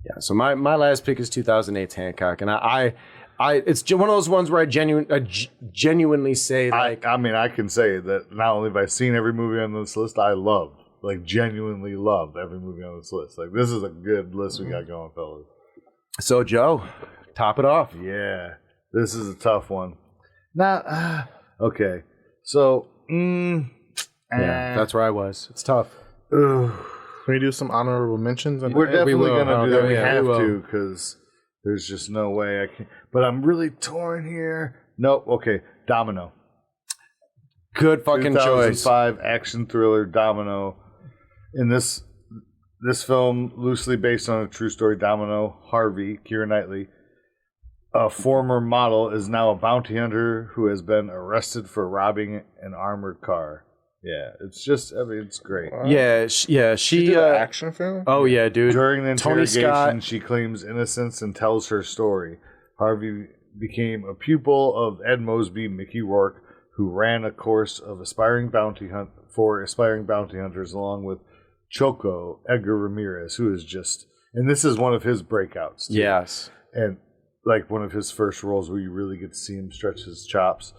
yeah. So my last pick is 2008's Hancock, and I it's one of those ones where I genuinely say like, I mean, I can say that not only have I seen every movie on this list, I genuinely love every movie on this list. Like, this is a good list we got going, fellas. So Joe, top it off. Yeah. This is a tough one. Okay. So, yeah, that's where I was. It's tough. Can we do some honorable mentions? We're definitely going to do that. We have will. to, because there's just no way I can. But I'm really torn here. Nope. Okay. Domino. Good fucking choice. 2005 action thriller Domino. In this film, loosely based on a true story, Domino, Harvey, Keira Knightley, a former model, is now a bounty hunter who has been arrested for robbing an armored car. Yeah, it's just, I mean, it's great. Yeah, she did an action film? Oh, yeah, dude. During the Tony interrogation, Scott. she claims innocence and tells her story. Harvey became a pupil of Ed Mosby, Mickey Rourke, who ran a course of aspiring bounty hunters, along with Choco, Edgar Ramirez, who is just, and this is one of his breakouts. Too. Yes. And like one of his first roles where you really get to see him stretch his chops.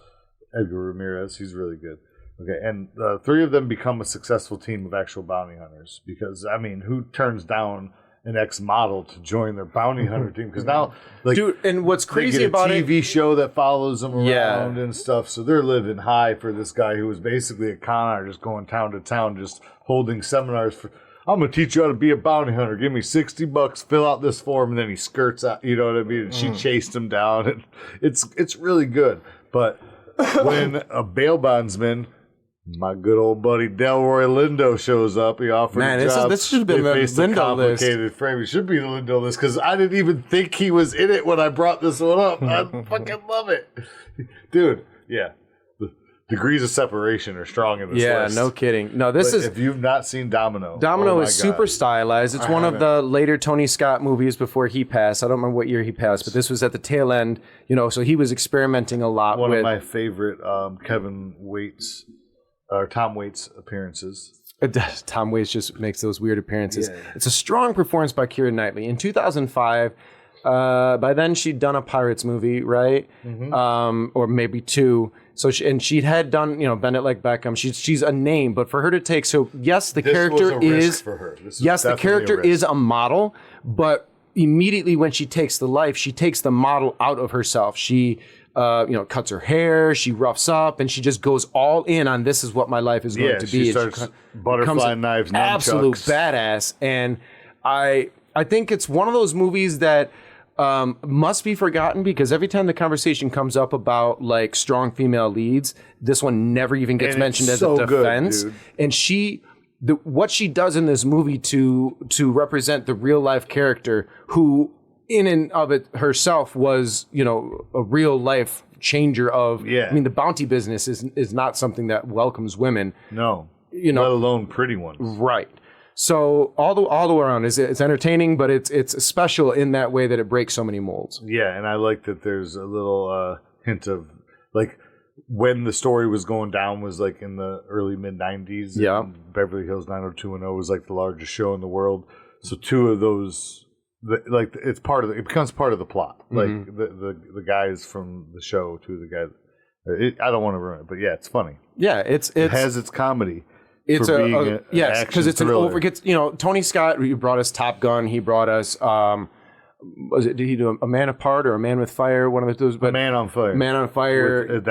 Edgar Ramirez, he's really good. Okay, and the three of them become a successful team of actual bounty hunters because, I mean, who turns down an ex-model to join their bounty hunter team? Because now, like, dude, and what's crazy about it, TV show that follows them around Yeah. and stuff, so they're living high for this guy who was basically a con artist going town to town, just holding seminars for, I'm going to teach you how to be a bounty hunter. Give me $60, fill out this form, and then he skirts out, you know what I mean? And she chased him down, and it's really good. But when a bail bondsman, my good old buddy Delroy Lindo, shows up, he offered a job. This should have been the Lindo list. Complicated frame. It should be the Lindo list, because I didn't even think he was in it when I brought this one up. I fucking love it. Dude, yeah. Degrees of separation are strong in this list. Yeah, no kidding. No, this is... If you've not seen Domino... Domino oh is super stylized. It's one of the later Tony Scott movies before he passed. I don't remember what year he passed, but this was at the tail end, so he was experimenting a lot with... One of my favorite Tom Waits appearances. Tom Waits just makes those weird appearances. Yeah. It's a strong performance by Keira Knightley. In 2005... by then she'd done a Pirates movie, right? Mm-hmm. Or maybe two. So she had done, Bend It Like Beckham. She's a name, but for her to take, the character is for her. The character is a model, but immediately when she takes the life, she takes the model out of herself. She cuts her hair, she roughs up, and she just goes all in on this is what my life is going to be. She starts butterfly knives, nunchucks. Absolute badass. And I think it's one of those movies that must be forgotten because every time the conversation comes up about like strong female leads, this one never even gets mentioned as a defense. Good, and what she does in this movie to represent the real life character who in and of it herself was, a real life changer of, I mean, the bounty business is not something that welcomes women. No, let alone pretty ones. Right. So all the way around, it's entertaining, but it's special in that way that it breaks so many molds. Yeah, and I like that there's a little hint of, like, when the story was going down was, like, in the early mid-'90s. Yeah. Beverly Hills 90210 was, like, the largest show in the world. So two of those... it becomes part of the plot. Like the guys from the show, I don't want to ruin it, but yeah, it's funny. Yeah, it has its comedy. It's because it's thriller. Tony Scott. He brought us Top Gun. He brought us. Did he do a Man Apart or a Man with Fire? One of those. But a Man on Fire. Man on Fire.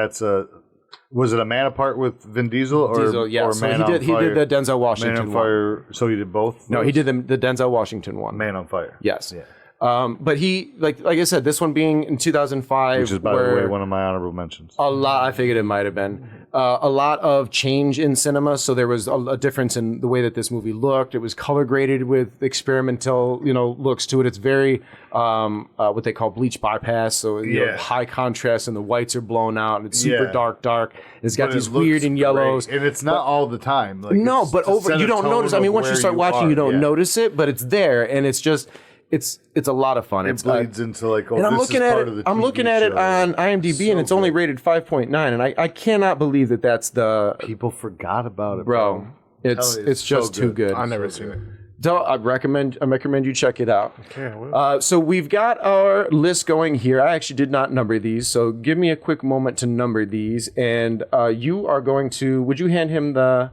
Was it a Man Apart with Vin Diesel or Diesel? Yeah, or so Man on Fire? He did the Denzel Washington Man on Fire. one. So he did both. No, he did the Denzel Washington one. Man on Fire. Yes. Yeah. But he like I said, this one being in 2005, which is by the way one of my honorable mentions. A lot. I figured it might have been a lot of change in cinema. So there was a difference in the way that this movie looked. It was color graded with experimental, looks to it. It's very what they call bleach bypass. So high contrast, and the whites are blown out, and it's super dark. It's got these weird and yellows, and it's not all the time. Like, no, but you don't notice. I mean, once you start watching, you don't notice it, but it's there, and it's just. It's a lot of fun. It bleeds into like. And I'm looking at it. I'm looking at it on IMDb, and it's only rated 5.9. And I cannot believe that that's the. People forgot about it, bro. It's just too good. I've never seen it. I recommend you check it out. Okay, I will. So we've got our list going here. I actually did not number these, so give me a quick moment to number these. And you are going to. Would you hand him the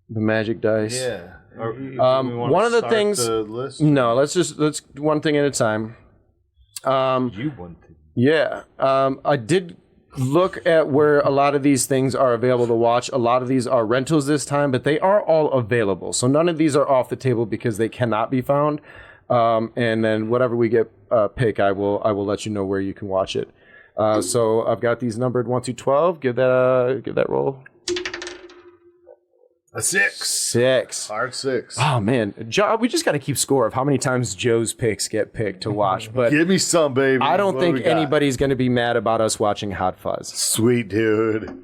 magic dice? Yeah. One of the things. No, let's one thing at a time. One thing. Yeah. I did look at where a lot of these things are available to watch. A lot of these are rentals this time, but they are all available. So none of these are off the table because they cannot be found. And then whatever we get pick, I will let you know where you can watch it. So I've got these numbered 1 through 12. Give that roll. A 6. 6. Hard 6. Oh man, Joe, we just got to keep score of how many times Joe's picks get picked to watch. But give me some, baby. I don't think anybody's going to be mad about us watching Hot Fuzz. Sweet dude.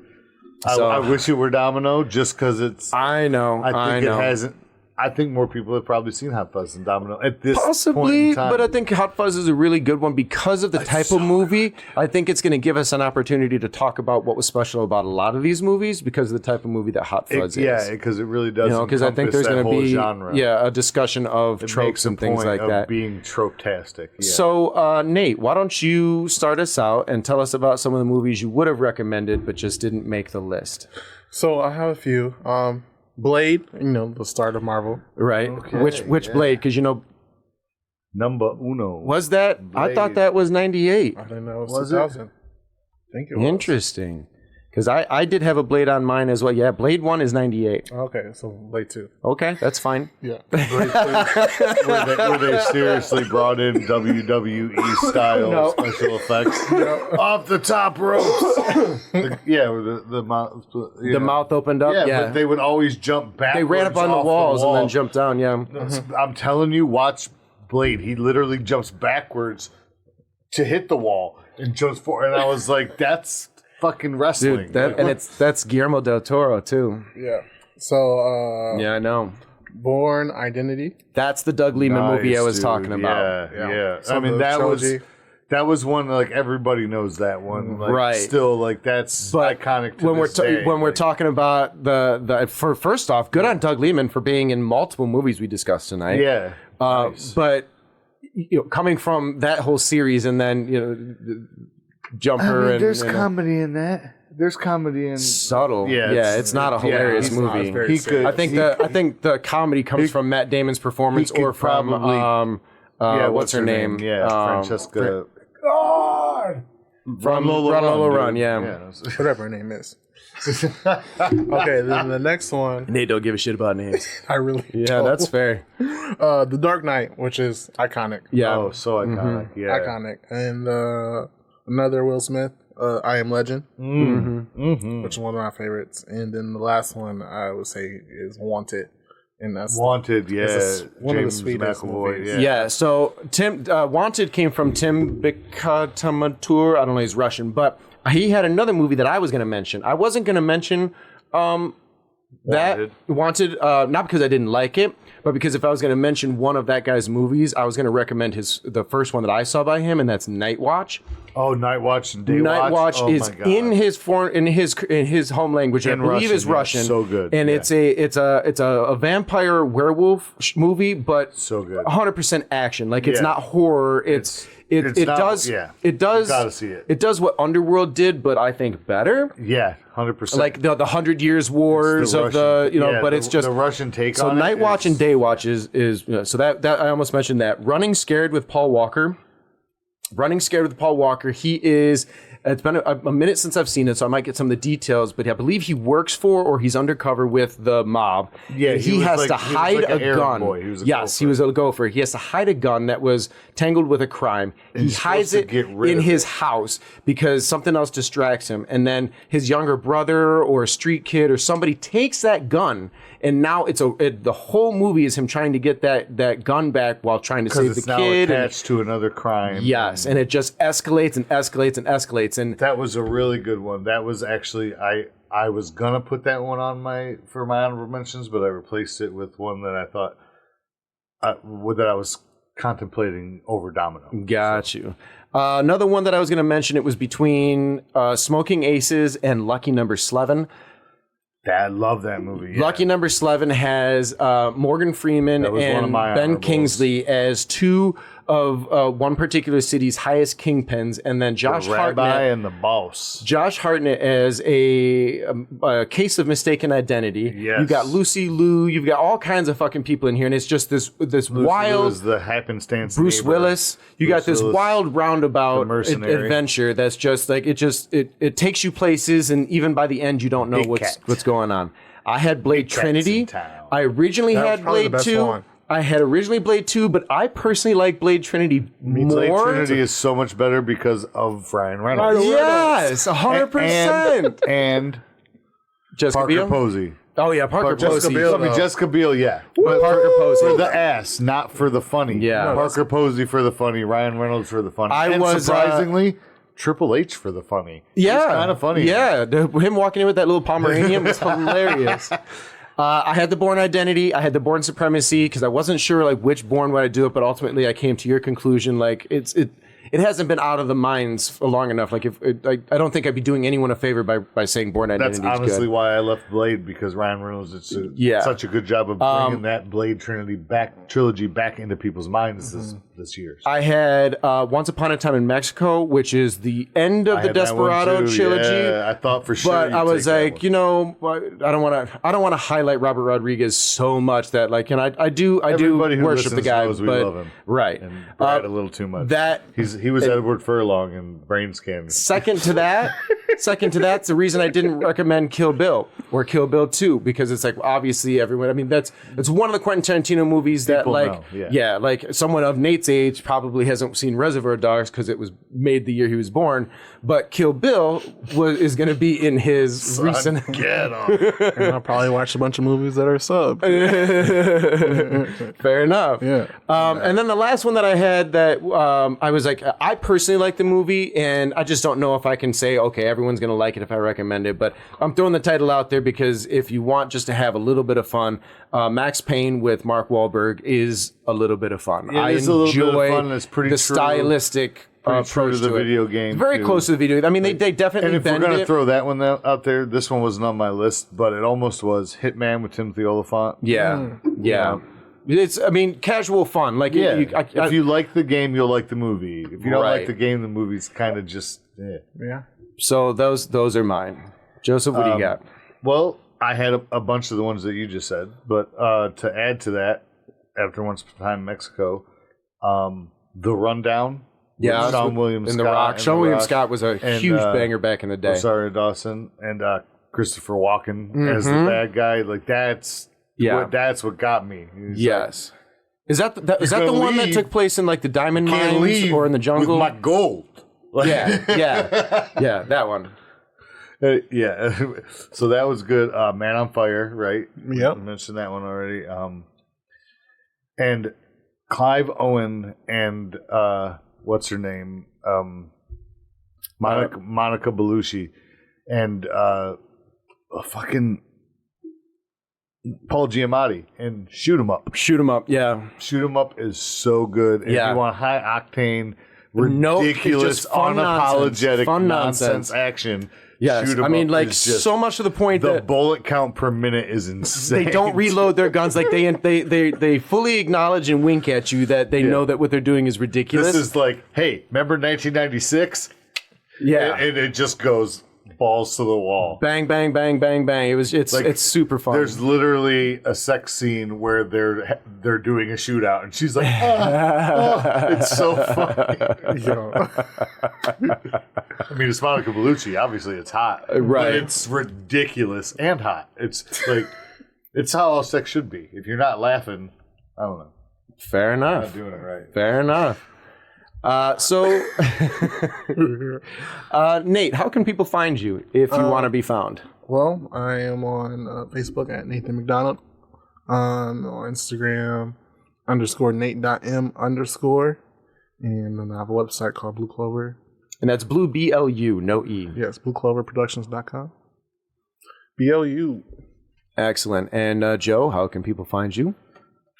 I wish it were Domino, just because it's. I know. I think it hasn't. I think more people have probably seen Hot Fuzz than Domino at this possibly, point in time. But I think Hot Fuzz is a really good one because of the type of movie. I think it's going to give us an opportunity to talk about what was special about a lot of these movies because of the type of movie that Hot Fuzz is. Yeah, because it really does. Because I think there's going to be genre. a discussion of tropes and things like that. Being trope-tastic. Yeah. So Nate, why don't you start us out and tell us about some of the movies you would have recommended but just didn't make the list? So I have a few. Blade, the start of Marvel. Right. Okay, which Blade? Because Number uno. Was that? Blade. I thought that was 98. I didn't know it was 2000. I think it was. Interesting. Because I did have a Blade on mine as well. Yeah, Blade 1 is 98. Okay, so Blade 2. Okay, that's fine. Yeah. where they seriously brought in WWE style special effects. Off the top ropes. The mouth. The mouth opened up. Yeah, but they would always jump back. They ran up on the walls and then jumped down. Yeah. I'm telling you, watch Blade. He literally jumps backwards to hit the wall and jumps forward. And I was like, that's fucking wrestling. Dude, that's Guillermo del Toro too. Yeah. So yeah, I know. Born Identity. That's the Doug Liman movie I was talking about. Yeah. I mean, that was one like everybody knows that one. Like, right. Still, like that's iconic. To when we're talking about the first off, good on Doug Liman for being in multiple movies we discussed tonight. Yeah. Nice. But coming from that whole series and then Jumper there's comedy in that. There's comedy in subtle. Yeah, it's not a hilarious movie. I think the comedy comes from Matt Damon's performance or from what's her name? Yeah, Francesca. God. From Lola Run, yeah. Whatever her name is. Okay, then the next one. Nate don't give a shit about names. I really Yeah, that's fair. The Dark Knight, which is iconic. Yeah. Oh, so iconic. Yeah. Iconic. And another Will Smith, I Am Legend, which is one of my favorites. And then the last one I would say is Wanted. And that's Wanted, one of the James sweetest McAvoy, movies. Yeah, so Wanted came from Tim Bikatamatur. I don't know, he's Russian, but he had another movie that I was going to mention. I wasn't going to mention Wanted, not because I didn't like it, but because if I was going to mention one of that guy's movies, I was going to recommend the first one that I saw by him, and that's Night Watch. Oh, Night Watch and Day Night Watch oh is in his home language. I believe is Russian. So good, and it's a vampire werewolf movie, but so good, 100% action. Like it's not horror. It does gotta see it. It does what Underworld did, but I think better. Yeah, 100%. Like the 100 Years Wars of but it's just the Russian take so on it. Night Watch and Day Watch is so that I almost mentioned that. Running Scared with Paul Walker. He is. It's been a minute since I've seen it, so I might get some of the details. But I believe he works for or he's undercover with the mob. Yeah, he has to hide a gun. He was a gopher. He has to hide a gun that was tangled with a crime. He hides it in his house because something else distracts him. And then his younger brother or a street kid or somebody takes that gun. And now the whole movie is him trying to get that gun back while trying to save the kid. Now attached to another crime. Yes, and it just escalates and escalates and escalates. And that was a really good one. That was actually I was gonna put that one on for my honorable mentions, but I replaced it with one that I thought that I was contemplating over Domino. Got you. Another one that I was going to mention. It was between Smoking Aces and Lucky Number 11. I love that movie. Yeah. Lucky Number 11 has Morgan Freeman and Ben Kingsley as two of one particular city's highest kingpins, and then Josh Hartnett and the boss. Josh Hartnett as a case of mistaken identity. Yes. You've got Lucy Liu. You've got all kinds of fucking people in here, and it's just this Lucy wild. Liu is the happenstance. Bruce neighbor. Willis. You got this wild roundabout mercenary adventure that's just like it takes you places, and even by the end you don't know what's going on. I had Blade Trinity. I originally had Blade 2. I had originally Blade 2, but I personally like Blade Trinity more. Blade Trinity is so much better because of Ryan Reynolds. Yes, 100%. And Jessica Parker Biel? Posey. Oh, yeah, Parker Posey. Jessica Biel, yeah. But Parker Posey. For the ass, not for the funny. Yeah. Parker Posey for the funny, Ryan Reynolds for the funny. Surprisingly, Triple H for the funny. Yeah. He's kind of funny. Yeah, him walking in with that little Pomeranian was hilarious. I had the Bourne Identity. I had the Bourne Supremacy because I wasn't sure like which Bourne would I do it, but ultimately I came to your conclusion. Like it hasn't been out of the minds for long enough. Like I don't think I'd be doing anyone a favor by saying Bourne Identity. That's honestly why I left Blade, because Ryan Reynolds did such a good job of bringing that Blade trilogy back into people's minds this year. So. I had Once Upon a Time in Mexico, which is the end of the Desperado trilogy. Yeah, I thought for sure. But I was like, I don't want to highlight Robert Rodriguez so much that like, and I do worship the guy, but love him. Right, and Brad a little too much. He was Edward Furlong in Brain Scan. Second to that's the reason I didn't recommend Kill Bill or Kill Bill 2, because it's like obviously everyone. I mean, that's one of the Quentin Tarantino movies that people know, like someone of Nate's age probably hasn't seen Reservoir Dogs because it was made the year he was born. But Kill Bill is going to be in his recent. Get on. And I'll probably watch a bunch of movies that are sub. Fair enough. Yeah. And then the last one that I had that I was like, I personally like the movie, and I just don't know if I can say, okay, everyone's going to like it if I recommend it. But I'm throwing the title out there because if you want just to have a little bit of fun, Max Payne with Mark Wahlberg is a little bit of fun. I enjoy the stylistic approach to the video game. Very close to the video. I mean, they definitely. And if we're going to throw that one out there, this one wasn't on my list, but it almost was. Hitman with Timothy Olyphant. Yeah. It's, casual fun. Like, if you like the game, you'll like the movie. If you don't like the game, the movie's kind of just. Yeah. So those are mine. Joseph, what do you got? Well, I had a bunch of the ones that you just said, but to add to that, after Once Upon a Time in Mexico, The Rundown Yeah, Sean William in Scott. The Rock. and Sean The William Rock, Scott was a and, huge banger back in the day. Rosario Dawson and Christopher Walken as the bad guy. Like that's what got me. Yes. Is that the one that took place in like the diamond mines or in the jungle? With my gold. Yeah, that one. Yeah. So that was good. Man on Fire, right? Yep. I mentioned that one already. And Clive Owen and what's her name? Monica Bellucci and fucking Paul Giamatti and Shoot 'Em Up. Shoot 'em up, yeah. Shoot 'Em Up is so good. And if you want high octane, ridiculous, just fun unapologetic, fun nonsense action. Yes, Shoot 'Em I mean, Up like is just, so much to the point the that bullet count per minute is insane. they don't reload their guns. Like they fully acknowledge and wink at you that they know that what they're doing is ridiculous. This is like, hey, remember 1996? Yeah, and it just goes balls to the wall. Bang, bang, bang, bang, bang. It's super fun. There's literally a sex scene where they're doing a shootout, and she's like, it's so funny. I mean, it's Monica Bellucci. Obviously, it's hot, right? But it's ridiculous and hot. It's like it's how all sex should be. If you're not laughing, I don't know. Fair enough. Not doing it right. Fair enough. So, Nate, how can people find you if you want to be found? Well, I am on Facebook at Nathan McDonald. On Instagram _Nate.m_. And then I have a website called Blue Clover. And that's Blue, BLU, no E. Yes, BlueCloverProductions.com. BLU. Excellent. And Joe, how can people find you?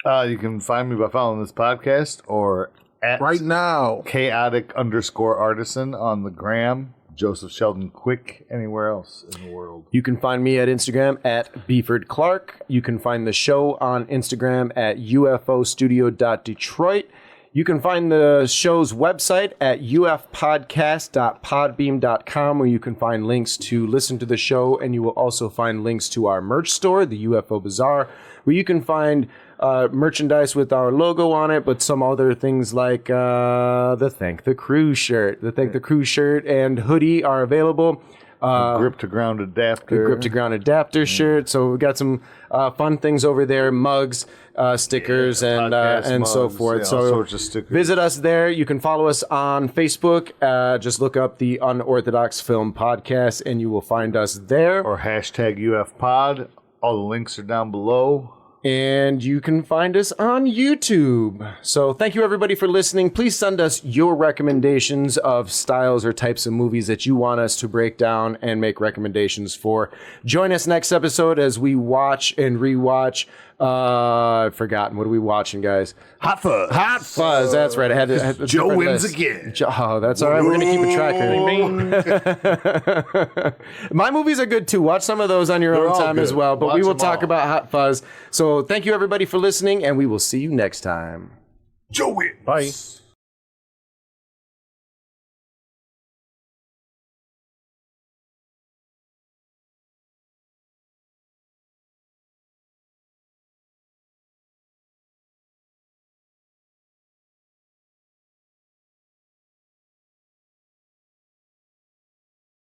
You can find me by following this podcast or at Right now. chaotic_artisan on the gram. Joseph Sheldon Quick anywhere else in the world. You can find me at Instagram at Beeford Clark. You can find the show on Instagram at UFOstudio.Detroit. You can find the show's website at ufpodcast.podbeam.com, where you can find links to listen to the show, and you will also find links to our merch store, the UFO Bazaar, where you can find merchandise with our logo on it, but some other things like the Thank the Crew shirt. The Thank the Crew shirt and hoodie are available. Grip to ground adapter. Grip to ground adapter shirt. So we got some fun things over there, mugs, stickers, and mugs, so forth. all So sorts of stickers. visit us there. You can follow us on Facebook. Just look up the Unorthodox Film Podcast, and you will find us there. Or hashtag UFPod. All the links are down below. And you can find us on YouTube. So thank you, everybody, for listening. Please send us your recommendations of styles or types of movies that you want us to break down and make recommendations for. Join us next episode as we watch and rewatch. I've forgotten. What are we watching, guys? Hot Fuzz. Hot Fuzz. That's right. I had a Joe different wins list. again. Oh, that's all right. We're going to keep a track. My movies are good, too. Watch some of those on your own all time good. as well. But Watch we will them talk all. about Hot Fuzz. So thank you, everybody, for listening, and we will see you next time. Joe wins. Bye.